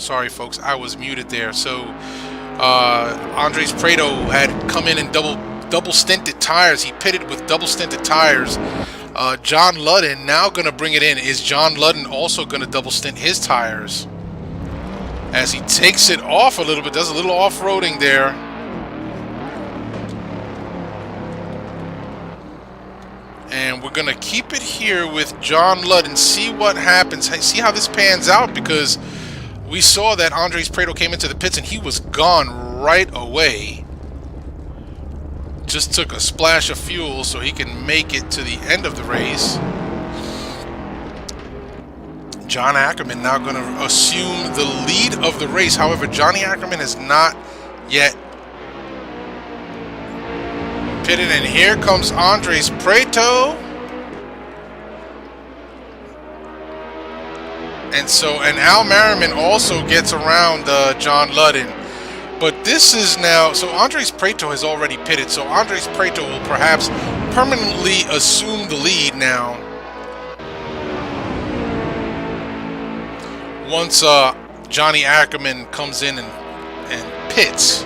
Sorry, folks, I was muted there. So, Andres Prieto had come in and double stinted tires. He pitted with double stinted tires. John Ludden now going to bring it in. Is John Ludden also going to double stint his tires? As he takes it off a little bit, does a little off-roading there. And we're going to keep it here with John Ludden, see what happens, see how this pans out, because we saw that Andres Prieto came into the pits and he was gone right away. Just took a splash of fuel so he can make it to the end of the race. John Ackerman now going to assume the lead of the race. However, Johnny Ackerman has not yet pitted, and here comes Andres Prieto. And Al Merriman also gets around John Ludden. But this is now, so Andres Prieto has already pitted, so Andres Prieto will perhaps permanently assume the lead now. Once Johnny Ackerman comes in and pits.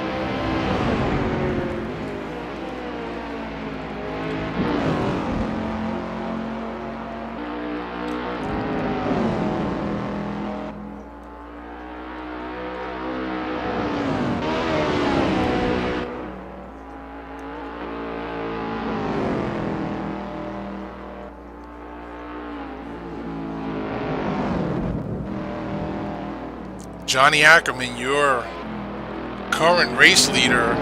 Johnny Ackerman, your current race leader,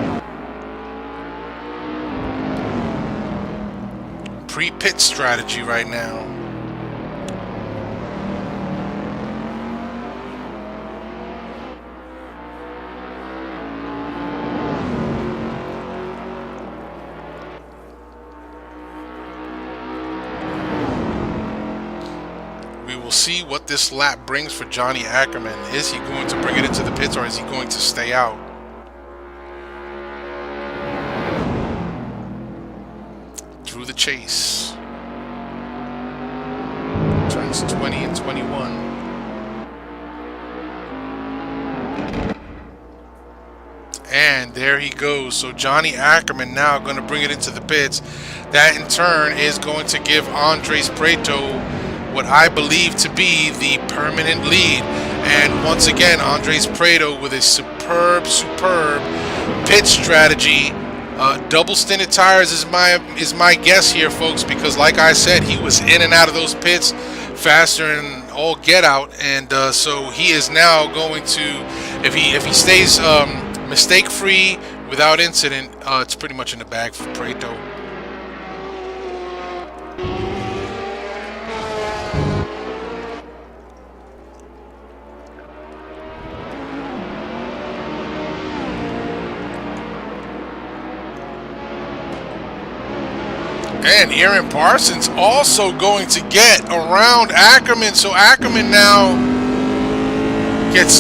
pre-pit strategy right now. We'll see what this lap brings for Johnny Ackerman. Is he going to bring it into the pits, or is he going to stay out? Through the chase. Turns 20 and 21. And there he goes. So Johnny Ackerman now going to bring it into the pits. That in turn is going to give Andres Prieto what I believe to be the permanent lead. And once again, Andres Prieto with a superb pit strategy. Double stinted tires is my guess here, folks, because like I said, he was in and out of those pits faster than all get out, and so he is now going to, if he stays mistake free without incident, it's pretty much in the bag for Prieto. And Aaron Parsons also going to get around Ackerman. So Ackerman now gets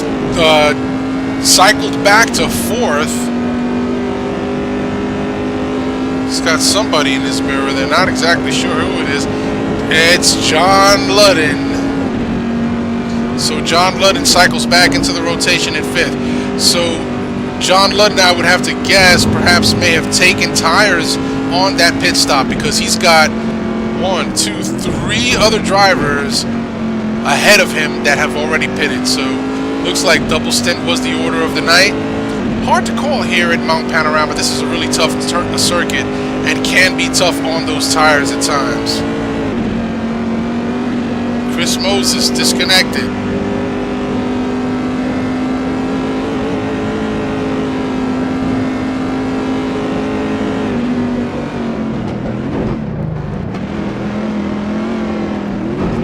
cycled back to fourth. He's got somebody in his mirror. They're not exactly sure who it is. It's John Ludden. So John Ludden cycles back into the rotation in fifth. So John Ludden, I would have to guess, perhaps may have taken tires on that pit stop, because he's got 1, 2, 3 other drivers ahead of him that have already pitted. So looks like double stint was the order of the night. Hard to call here at Mount Panorama. This is a really tough circuit and can be tough on those tires at times. Chris Moses disconnected.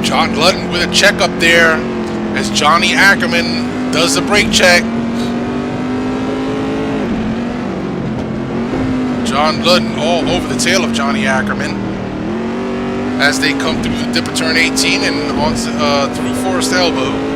John Ludden with a check up there as Johnny Ackerman does the brake check. John Ludden all over the tail of Johnny Ackerman as they come through the dipper turn 18 and on through Forest Elbow.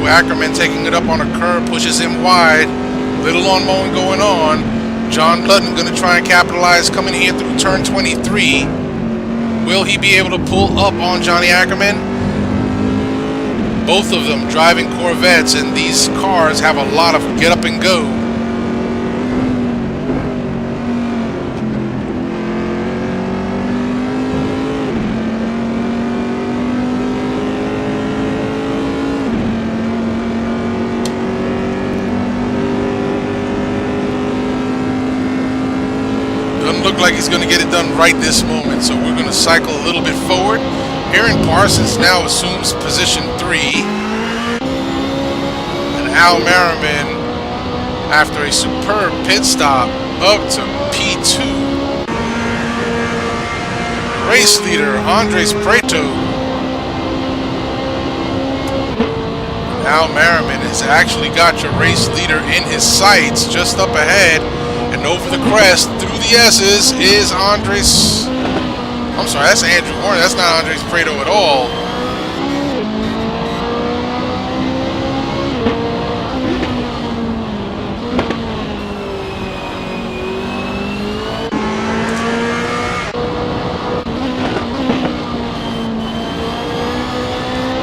Ackerman taking it up on a curb, pushes him wide. Little lawn mowing going on. John Ludden going to try and capitalize coming here through turn 23. Will he be able to pull up on Johnny Ackerman? Both of them driving Corvettes, and these cars have a lot of get up and go. Doesn't look like he's going to get it done right this moment, so we're going to cycle a little bit forward. Aaron Parsons now assumes position 3. And Al Merriman, after a superb pit stop, up to P2. Race leader Andres Prieto. Al Merriman has actually got your race leader in his sights just up ahead. And over the crest, through the S's, is Andres... I'm sorry, that's Andrew Horner. That's not Andres Prieto at all.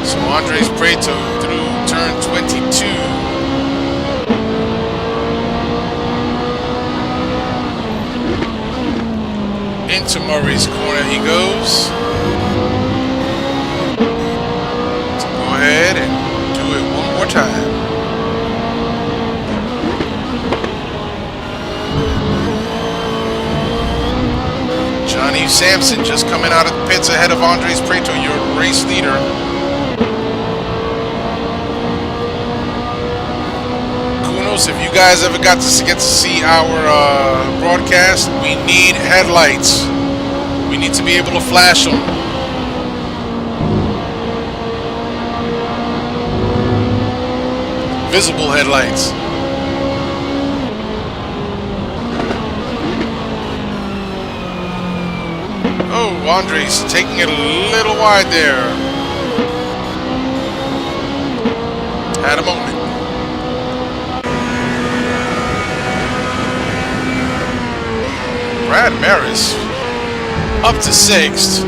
So Andres Prieto through turn 22. Into Murray's corner he goes. So go ahead and do it one more time. Johnny Sampson just coming out of the pits ahead of Andres Prieto, your race leader. Kunos, if you guys ever get to see our broadcast, we need headlights. We need to be able to flash them. Visible headlights. Oh, Andres taking it a little wide there. Had a moment. Brad Maris up to 6th.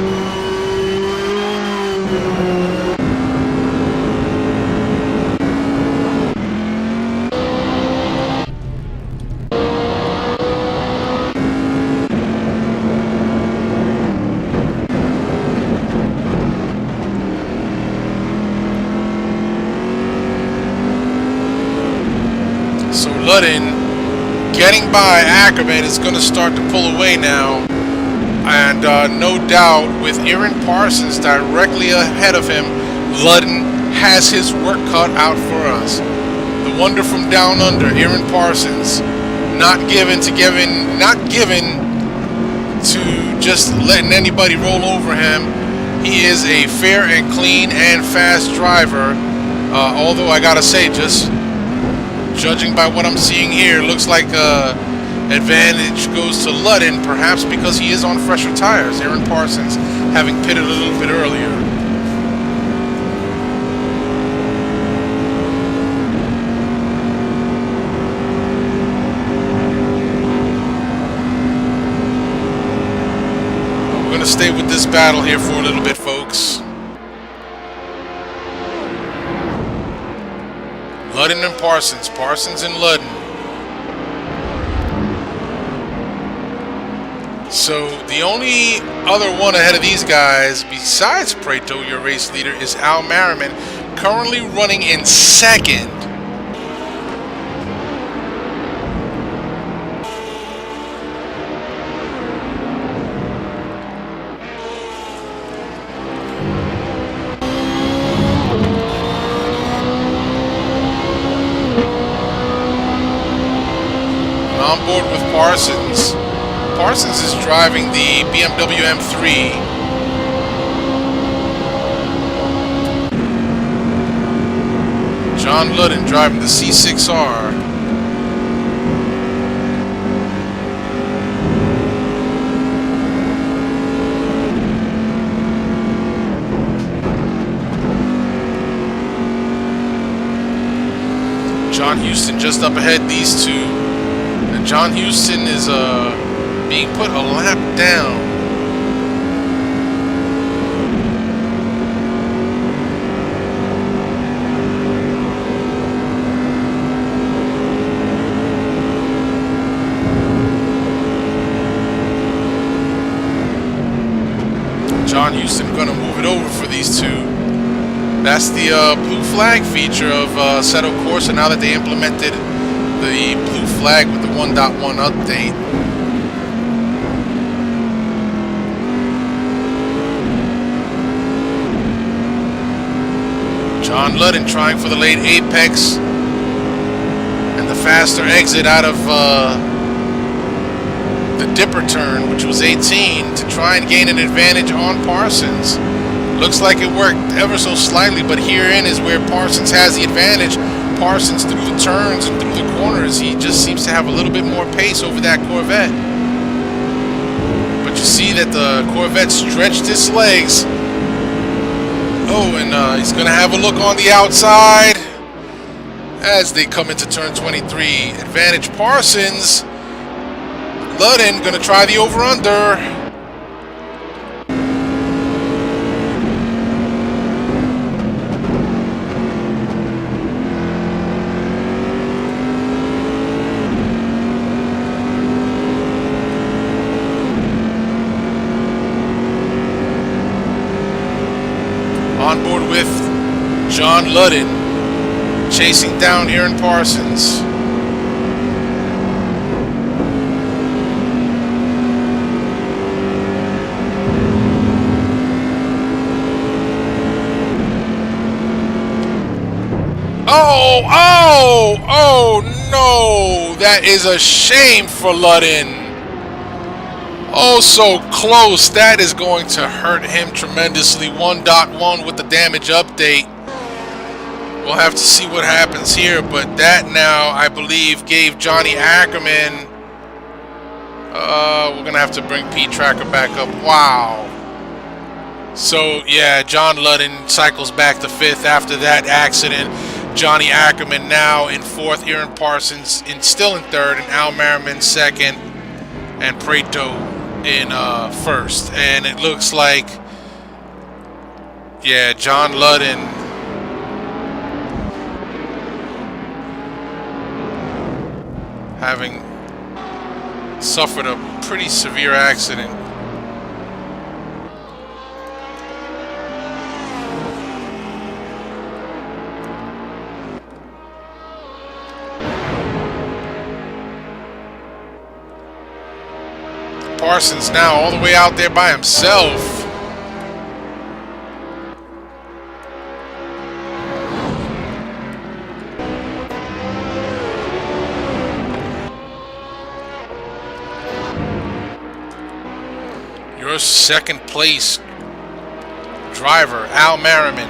So Ludden getting by Ackerman is going to start to pull away now. And no doubt, with Aaron Parsons directly ahead of him, Ludden has his work cut out for us. The wonder from down under, Aaron Parsons, not given to just letting anybody roll over him. He is a fair and clean and fast driver. Although I gotta say, just judging by what I'm seeing here, looks like advantage goes to Ludden, perhaps because he is on fresher tires. Aaron Parsons having pitted a little bit earlier. We're going to stay with this battle here for a little bit, folks. Ludden and Parsons. Parsons and Ludden. So the only other one ahead of these guys, besides Prieto, your race leader, is Al Merriman, currently running in 2nd. On board with Parsons. Parsons is driving the BMW M3. John Ludden driving the C6R. John Houston just up ahead, these two. And John Houston is being put a lap down. John Houston going to move it over for these two. That's the blue flag feature of Assetto Corsa now that they implemented the blue flag with the 1.1 update. John Ludden trying for the late apex and the faster exit out of the dipper turn, which was 18, to try and gain an advantage on Parsons. Looks like it worked ever so slightly, but herein is where Parsons has the advantage. Parsons, through the turns and through the corners, he just seems to have a little bit more pace over that Corvette. But you see that the Corvette stretched its legs. Oh, and he's going to have a look on the outside as they come into turn 23. Advantage Parsons. Ludden going to try the over-under. On board with John Ludden, chasing down Aaron Parsons. Oh no! That is a shame for Ludden. Oh, so close. That is going to hurt him tremendously. 1.1 with the damage update. We'll have to see what happens here, but that now, I believe, gave Johnny Ackerman... we're going to have to bring P-Tracker back up. Wow. So, yeah, John Ludden cycles back to 5th after that accident. Johnny Ackerman now in 4th. Aaron Parsons still in 3rd. And Al Merriman 2nd. And Prieto in 1st. And it looks like, yeah, John Ludden having suffered a pretty severe accident. Parsons now all the way out there by himself. Your 2nd place driver, Al Merriman.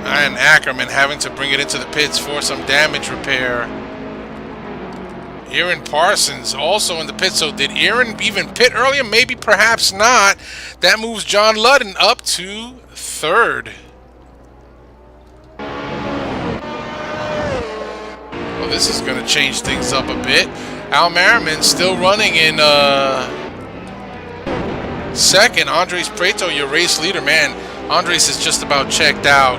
And Ackerman having to bring it into the pits for some damage repair. Aaron Parsons also in the pit. So did Aaron even pit earlier? Maybe, perhaps not. That moves John Ludden up to 3rd. Well, this is going to change things up a bit. Al Merriman still running in 2nd. Andres Prieto, your race leader. Man, Andres is just about checked out.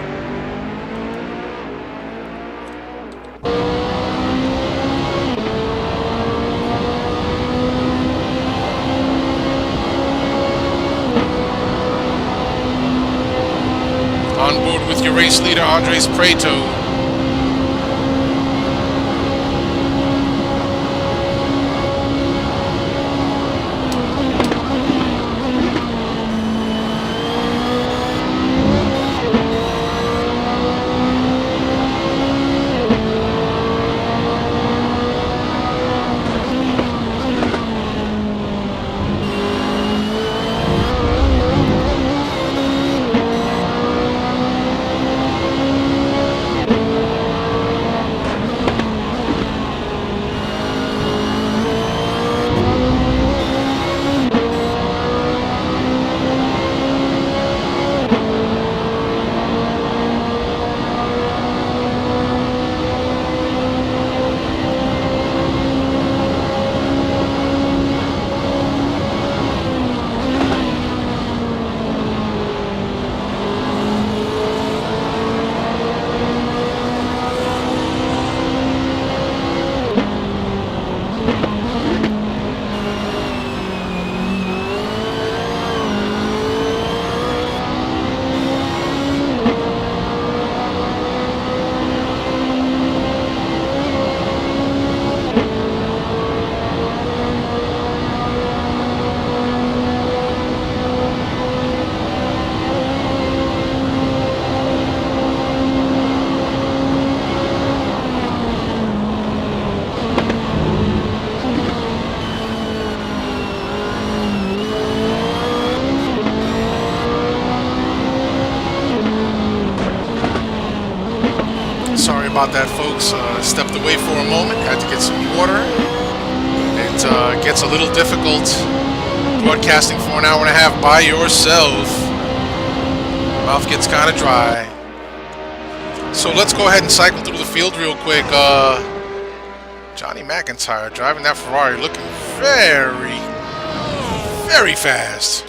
On board with your race leader, Andres Prieto. Sorry about that, folks. Stepped away for a moment. Had to get some water. It gets a little difficult broadcasting for an hour and a half by yourself. Mouth gets kind of dry. So let's go ahead and cycle through the field real quick. Johnny McIntyre driving that Ferrari, looking very, very fast.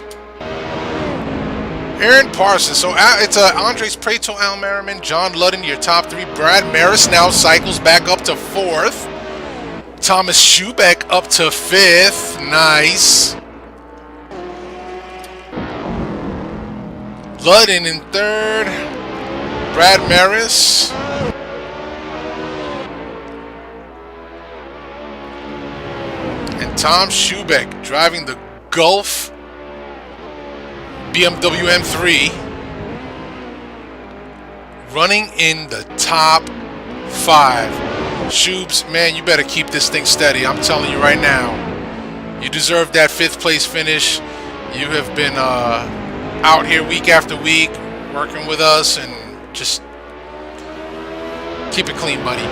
Aaron Parsons. So it's Andres Prieto, Al Merriman, John Ludden, your top three. Brad Maris now cycles back up to fourth. Thomas Schubeck up to fifth. Nice. Ludden in third. Brad Maris. And Tom Schubeck driving the Gulf BMW M3, running in the top five. Shubes, man, you better keep this thing steady. I'm telling you right now. You deserve that fifth place finish. You have been out here week after week working with us, and just keep it clean, buddy.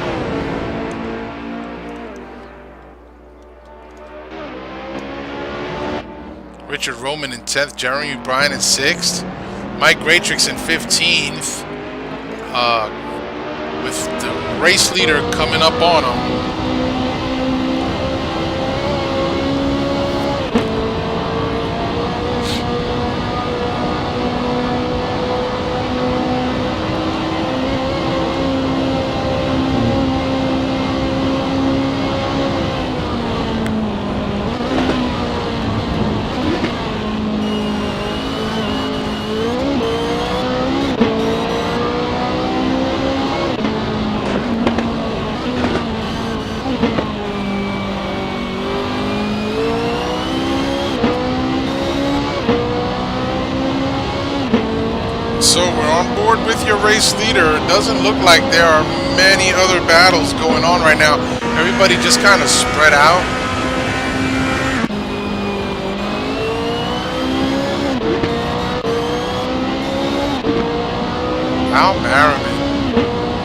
Richard Roman in 10th, Jeremy Bryan in 6th, Mike Gratrix in 15th, with the race leader coming up on him. So we're on board with your race leader. It doesn't look like there are many other battles going on right now. Everybody just kind of spread out. Al Merriman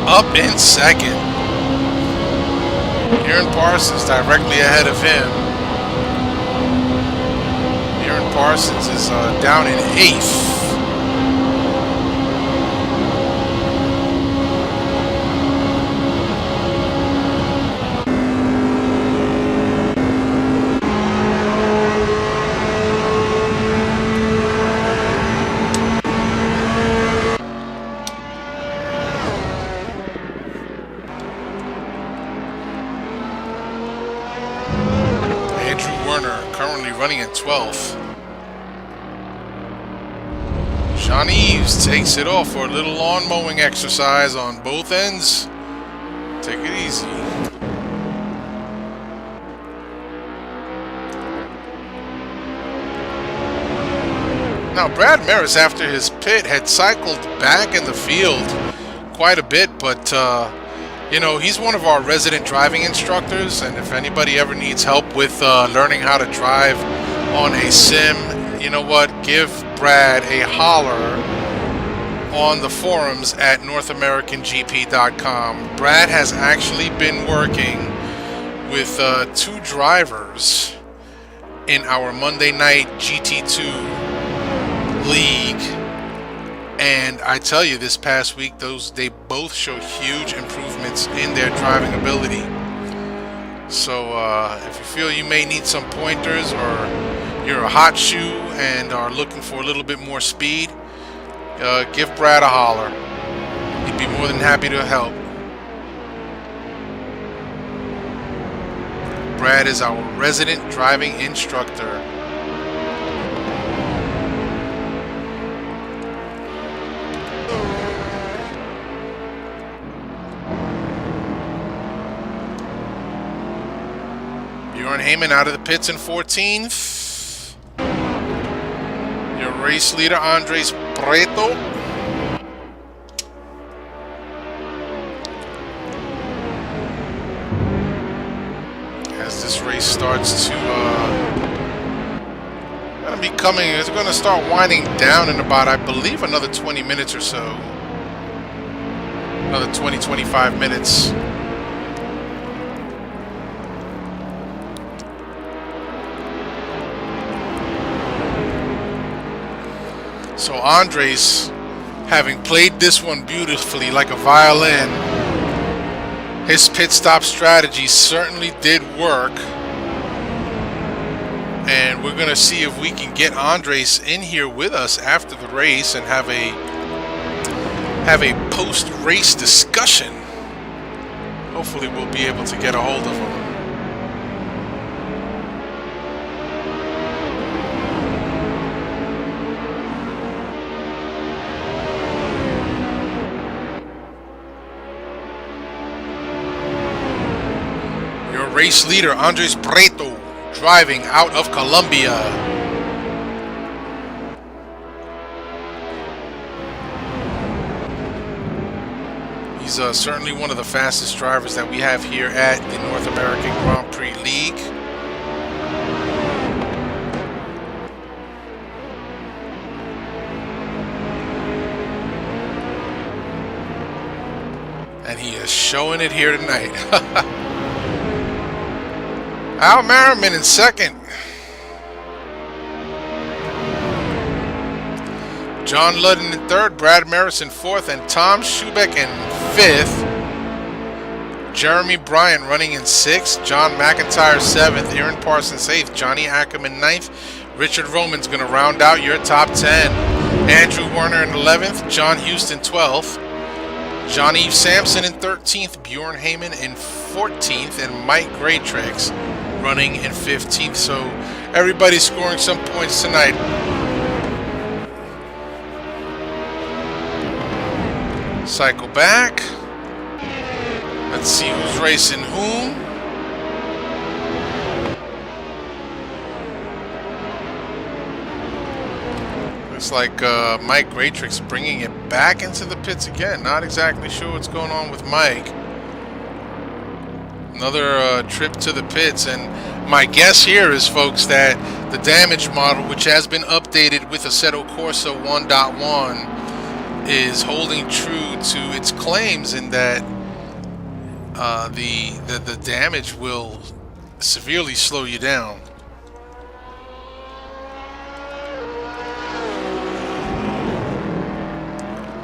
up in second. Aaron Parsons directly ahead of him. Aaron Parsons is down in 8th. Currently running in 12th. Sean Eves takes it off for a little lawn mowing exercise on both ends. Take it easy. Now Brad Maris, after his pit, had cycled back in the field quite a bit, but you know, he's one of our resident driving instructors, and if anybody ever needs help with learning how to drive on a sim, you know what, give Brad a holler on the forums at NorthAmericanGP.com. Brad has actually been working with 2 drivers in our Monday night GT2 league. And I tell you, this past week, they both show huge improvements in their driving ability. So if you feel you may need some pointers, or you're a hot shoe and are looking for a little bit more speed, give Brad a holler. He'd be more than happy to help. Brad is our resident driving instructor. Bjorn Heyman out of the pits in 14th. Your race leader, Andres Prieto. As this race starts to it's going to start winding down in about, I believe, another 20 minutes or so. Another 20, 25 minutes. So Andres, having played this one beautifully like a violin, his pit stop strategy certainly did work. And we're going to see if we can get Andres in here with us after the race and have a post-race discussion. Hopefully we'll be able to get a hold of him. Your race leader, Andres Prieto, driving out of Colombia. He's certainly one of the fastest drivers that we have here at the North American Grand Prix League. And he is showing it here tonight. Al Merriman in second. John Ludden in third, Brad Maris in fourth, and Tom Schubeck in fifth. Jeremy Bryan running in sixth, John McIntyre seventh, Aaron Parsons eighth, Johnny Ackerman ninth. Richard Roman's going to round out your top 10. Andrew Werner in 11th, John Houston 12th, Johnny Sampson in 13th, Bjorn Heyman in 14th, and Mike Graytrix running in 15th. So everybody's scoring some points tonight. Cycle back. Let's see who's racing whom. Looks like Mike Graytrix bringing it back into the pits again. Not exactly sure what's going on with Mike. Another trip to the pits, and my guess here is, folks, that the damage model, which has been updated with Assetto Corsa 1.1, is holding true to its claims in that the damage will severely slow you down.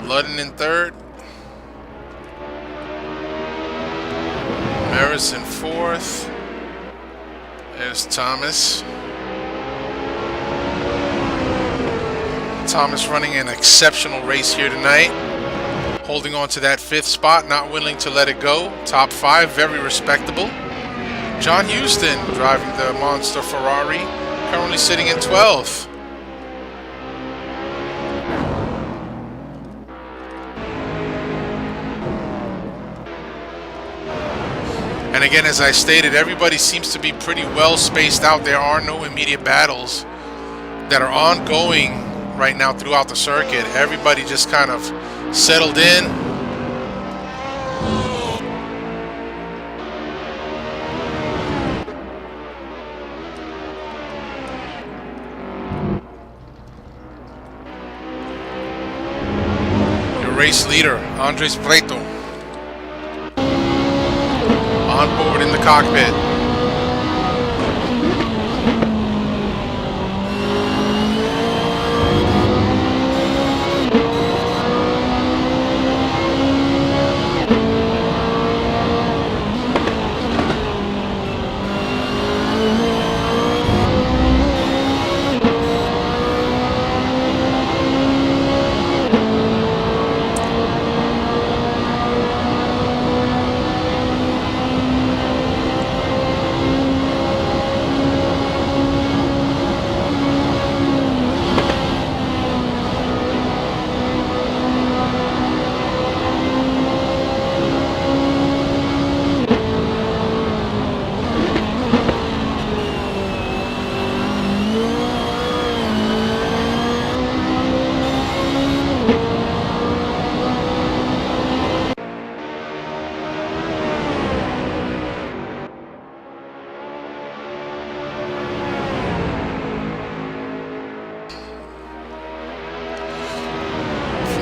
Ludden in third, Maris in fourth. There's Thomas. Thomas running an exceptional race here tonight, holding on to that fifth spot, not willing to let it go. Top five, very respectable. John Houston driving the monster Ferrari, currently sitting in 12th. And again, as I stated, everybody seems to be pretty well spaced out. There are no immediate battles that are ongoing right now throughout the circuit. Everybody just kind of settled in. Your race leader, Andres Prieto, on board in the cockpit.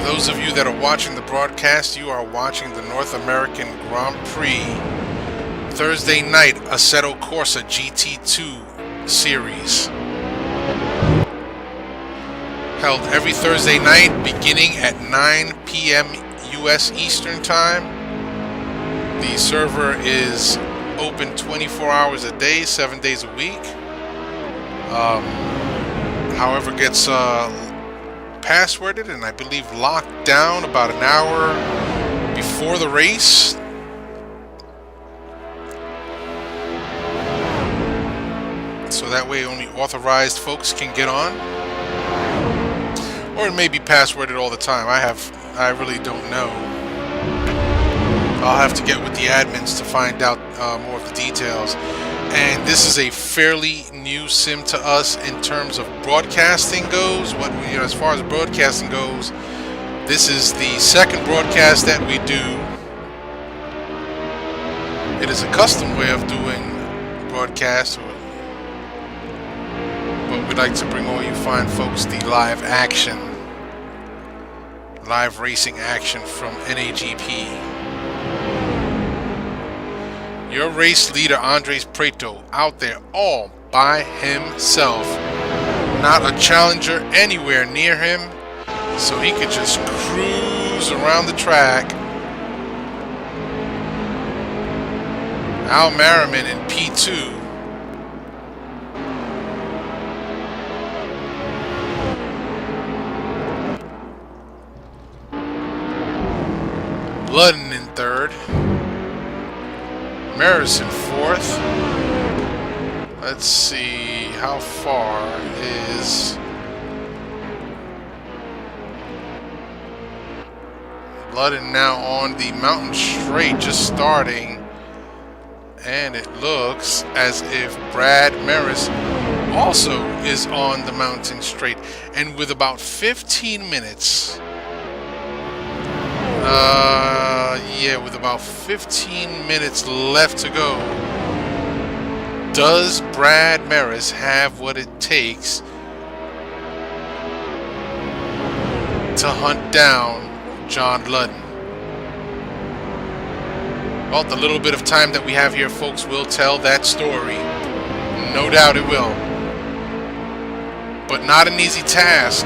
Those of you that are watching the broadcast. You are watching the North American Grand Prix Thursday night Assetto Corsa GT2 series. Held every Thursday night beginning at 9 p.m. U.S. Eastern Time. The server is open 24 hours a day, 7 days a week. However, gets passworded and I believe locked down about an hour before the race. So that way only authorized folks can get on. Or it may be passworded all the time. I really don't know. I'll have to get with the admins to find out more of the details. And this is a fairly new sim to us in terms of broadcasting goes. As far as broadcasting goes, this is the second broadcast that we do. It is a custom way of doing broadcasts, but we'd like to bring all you fine folks the live action, live racing action from NAGP. Your race leader, Prieto, out there all by himself. Not a challenger anywhere near him, so he could just cruise around the track. Al Merriman in P2. Ludden in third. Maris in fourth. Let's see, how far is Ludden now on the mountain straight, just starting, and it looks as if Brad Maris also is on the mountain straight, and with about 15 minutes. With about 15 minutes left to go, does Brad Maris have what it takes to hunt down John Ludden? Well, the little bit of time that we have here, folks, will tell that story. No doubt it will. But not an easy task.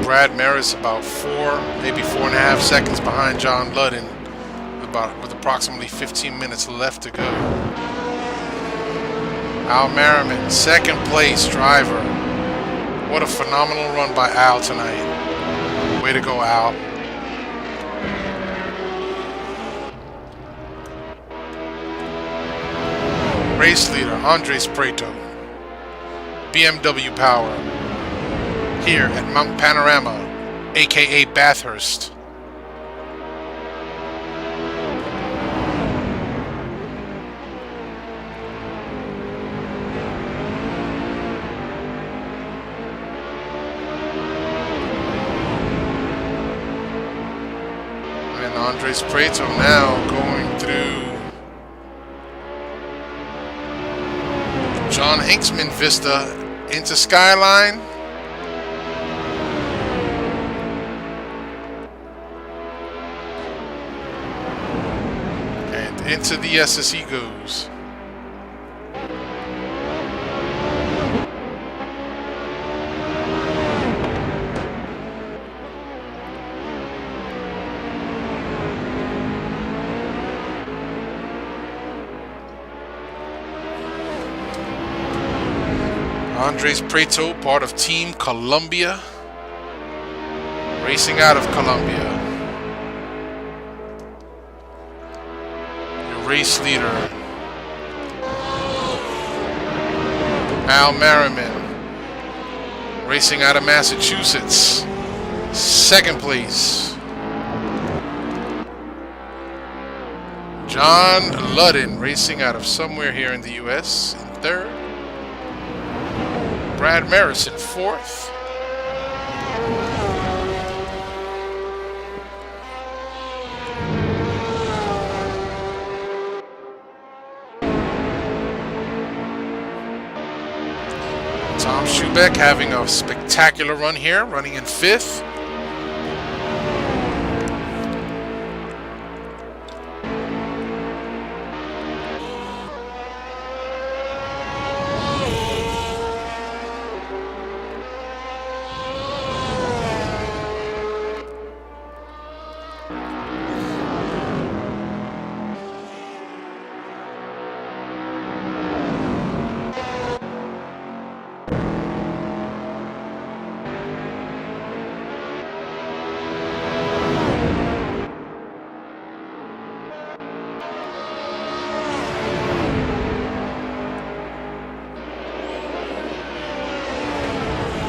Brad Maris about maybe 4.5 seconds behind John Ludden, with approximately 15 minutes left to go. Al Merriman, second place driver. What a phenomenal run by Al tonight. Way to go, Al. Race leader, Prieto. BMW Power. Here at Mount Panorama, aka Bathurst. And Prieto now going through John Hinksman Vista into Skyline. Into the SSE goes. Prieto, part of Team Columbia, racing out of Columbia. Race leader Al Merriman, racing out of Massachusetts, second place. John Ludden, racing out of somewhere here in the US, in third. Brad Maris in 4th. Tom Schubeck having a spectacular run here, running in 5th.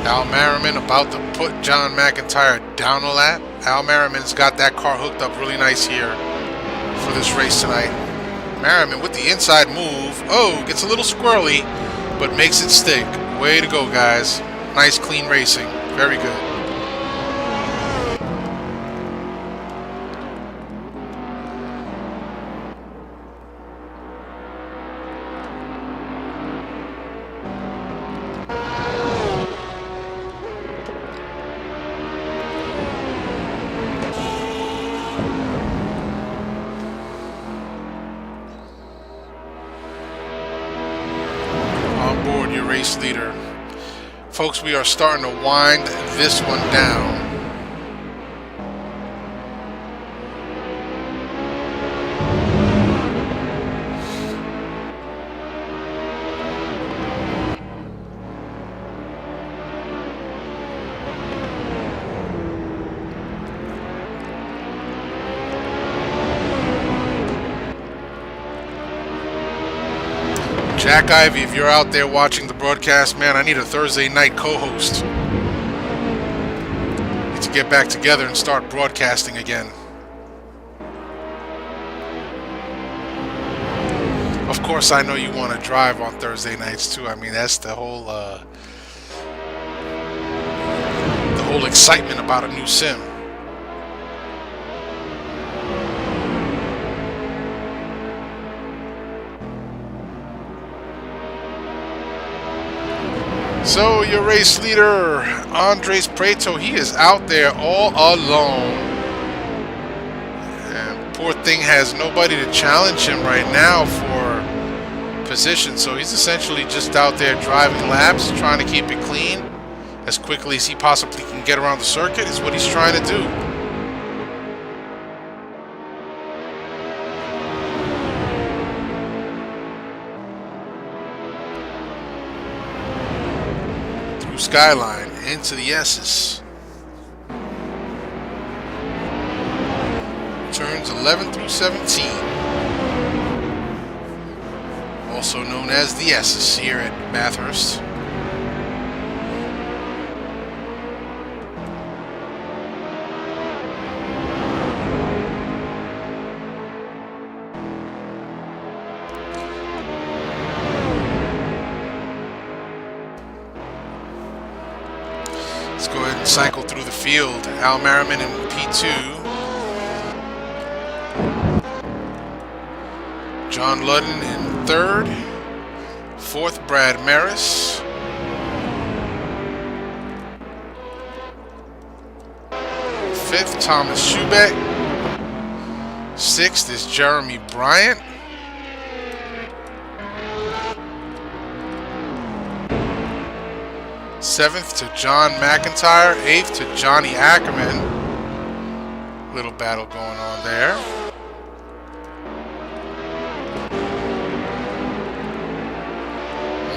Al Merriman about to put John McIntyre down a lap. Al Merriman's got that car hooked up really nice here for this race tonight. Merriman with the inside move. Oh, gets a little squirrely, but makes it stick. Way to go, guys. Nice, clean racing. Very good. Your race leader. Folks, we are starting to wind this one down. Jack Ivy, if you're out there watching the broadcast, man, I need a Thursday night co-host. Need to get back together and start broadcasting again. Of course, I know you want to drive on Thursday nights too. I mean, that's the whole excitement about a new sim. So your race leader, Andres Prieto, he is out there all alone. And poor thing has nobody to challenge him right now for position. So he's essentially just out there driving laps, trying to keep it clean as quickly as he possibly can get around the circuit is what he's trying to do. Skyline into the S's. Turns 11 through 17. Also known as the S's here at Bathurst. Let's go ahead and cycle through the field. Al Merriman in P2. John Ludden in 3rd. 4th, Brad Maris. 5th, Thomas Schubeck. 6th is Jeremy Bryant. 7th to John McIntyre. 8th to Johnny Ackerman. Little battle going on there.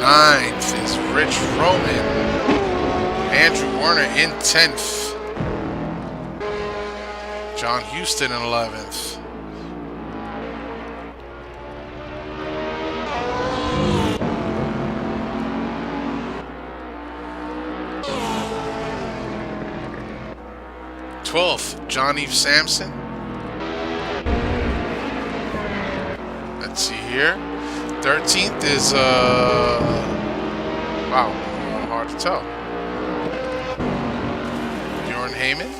9th is Rich Roman. Andrew Werner in 10th. John Houston in 11th. John Eve Sampson. Let's see here. 13th is wow, hard to tell. Bjorn Heyman.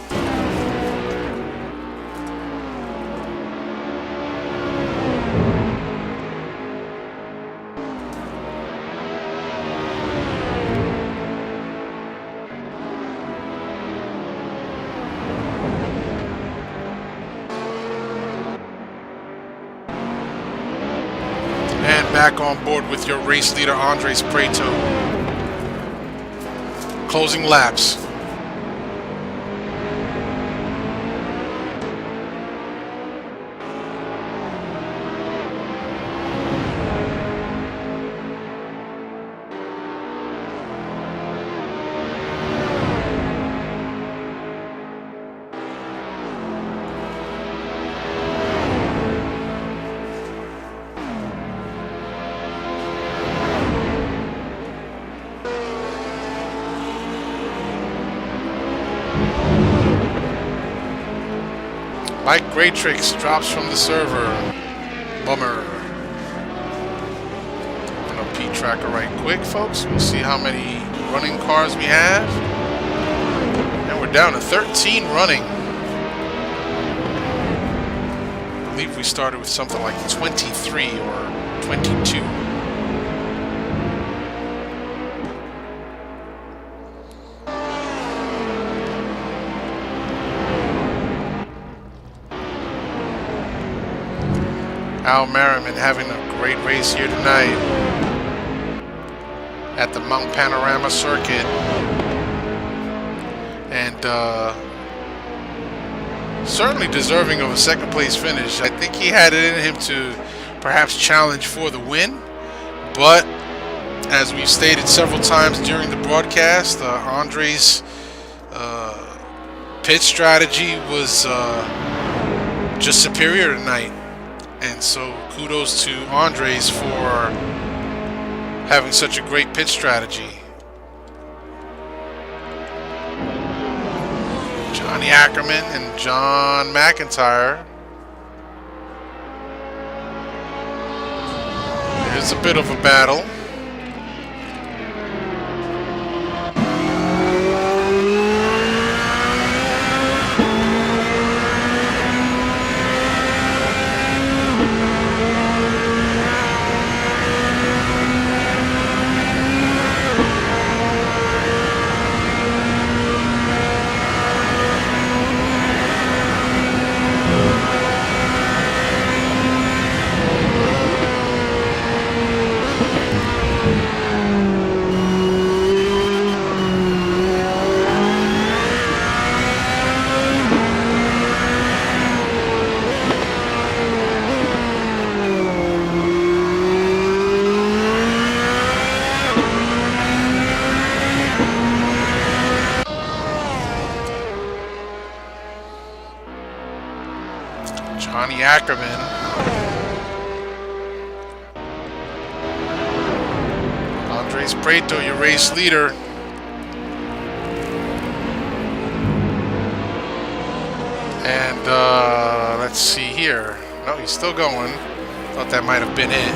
Back on board with your race leader, Andres Prieto. Closing laps. Mike Graytrix drops from the server. Bummer. Open up P-Tracker right quick, folks. We'll see how many running cars we have. And we're down to 13 running. I believe we started with something like 23 or 22. Al Merriman having a great race here tonight at the Mount Panorama Circuit, and certainly deserving of a second place finish. I think he had it in him to perhaps challenge for the win, but as we've stated several times during the broadcast, Andre's pit strategy was just superior tonight. And so kudos to Andres for having such a great pit strategy. Johnny Ackerman and John McIntyre. There's a bit of a battle. Johnny Ackerman. Andres Prieto, your race leader. And let's see here. No, he's still going. Thought that might have been it.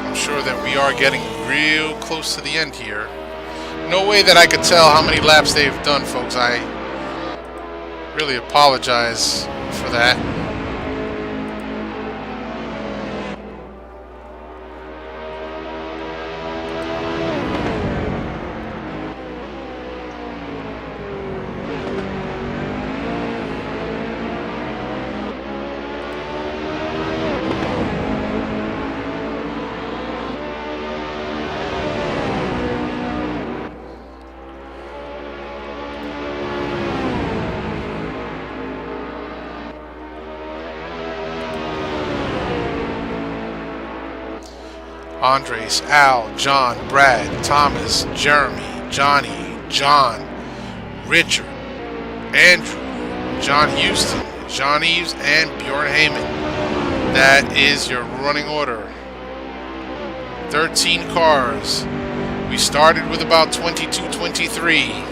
I'm sure that we are getting real close to the end here. No way that I could tell how many laps they've done, folks. I really apologize for that. Andres, Al, John, Brad, Thomas, Jeremy, Johnny, John, Richard, Andrew, John Houston, John Eves, and Bjorn Heyman. That is your running order. 13 cars. We started with about 22, 23.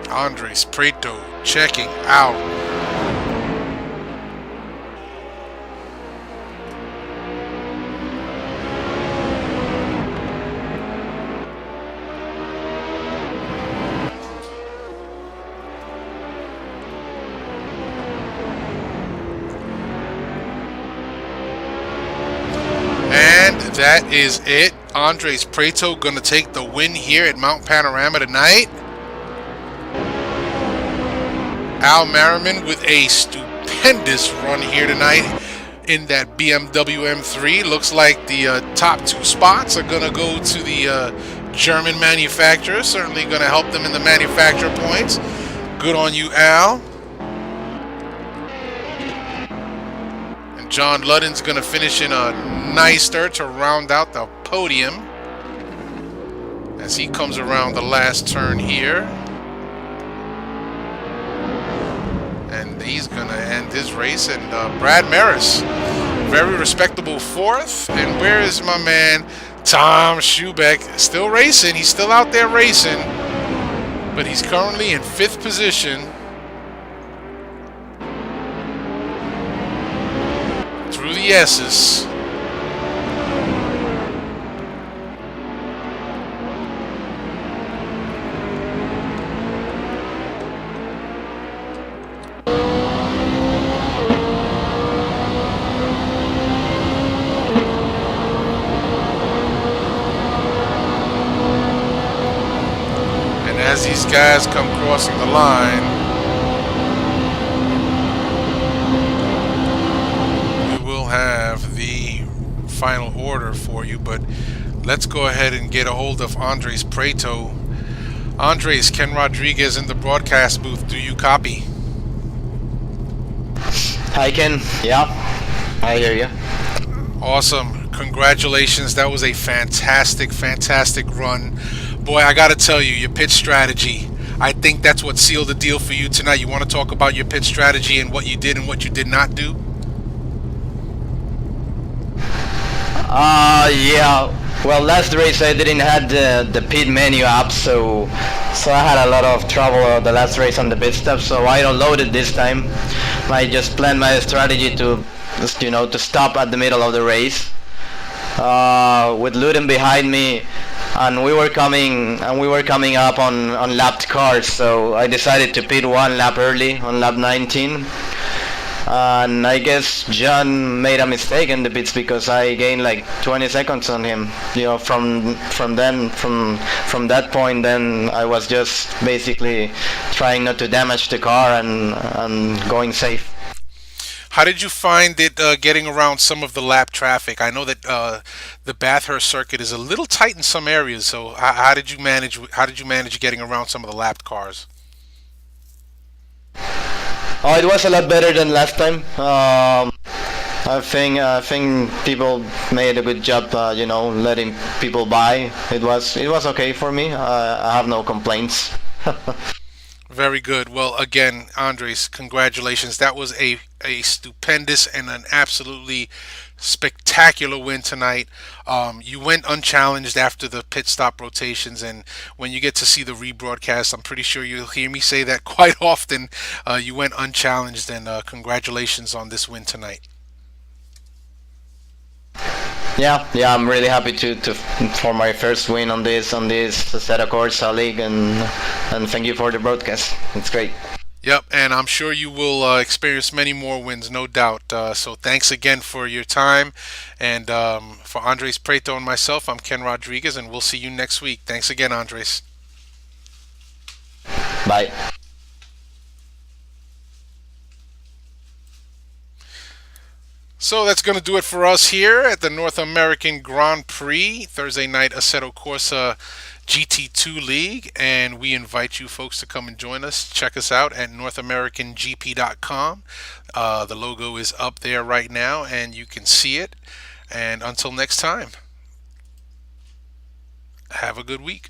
Andres Prieto checking out. And that is it. Andres Prieto going to take the win here at Mount Panorama tonight. Al Merriman with a stupendous run here tonight in that BMW M3. Looks like the top two spots are going to go to the German manufacturer. Certainly going to help them in the manufacturer points. Good on you, Al. And John Ludden's going to finish in a nice third to round out the podium as he comes around the last turn here. And he's going to end his race. And Brad Maris, very respectable fourth. And where is my man Tom Schubeck? Still racing. He's still out there racing. But he's currently in fifth position. Through the S's. As these guys come crossing the line, we will have the final order for you, but let's go ahead and get a hold of Andres Prieto. Andres, Ken Rodriguez in the broadcast booth. Do you copy? Hi, Ken. Yeah, I hear you. Awesome. Congratulations. That was a fantastic, fantastic run. Boy, I gotta tell you, your pit strategy, I think that's what sealed the deal for you tonight. You want to talk about your pit strategy and what you did and what you did not do? Yeah. Well, last race I didn't have the pit menu up, so I had a lot of trouble the last race on the pit stop. So I don't load it this time. I just planned my strategy to, to stop at the middle of the race. With Luden behind me, and we were coming up on lapped cars, so I decided to pit one lap early on lap 19. And I guess John made a mistake in the pits because I gained like 20 seconds on him. From that point, then I was just basically trying not to damage the car and going safe. How did you find it getting around some of the lap traffic? I know that the Bathurst circuit is a little tight in some areas. So how did you manage? How did you manage getting around some of the lapped cars? Oh, it was a lot better than last time. I think people made a good job, letting people by. It was okay for me. I have no complaints. Very good. Well, again, Andres, congratulations. That was a stupendous and an absolutely spectacular win tonight. You went unchallenged after the pit stop rotations, and when you get to see the rebroadcast, I'm pretty sure you'll hear me say that quite often. You went unchallenged, and congratulations on this win tonight. Yeah, I'm really happy to for my first win on this Assetto Corsa League, and thank you for the broadcast. It's great. Yep, and I'm sure you will experience many more wins, no doubt. So thanks again for your time. And for Andres Prieto and myself, I'm Ken Rodriguez, and we'll see you next week. Thanks again, Andres. Bye. So that's going to do it for us here at the North American Grand Prix Thursday night Assetto Corsa GT2 League, and we invite you folks to come and join us. Check us out at NorthAmericanGP.com. The logo is up there right now, and you can see it. And until next time, have a good week.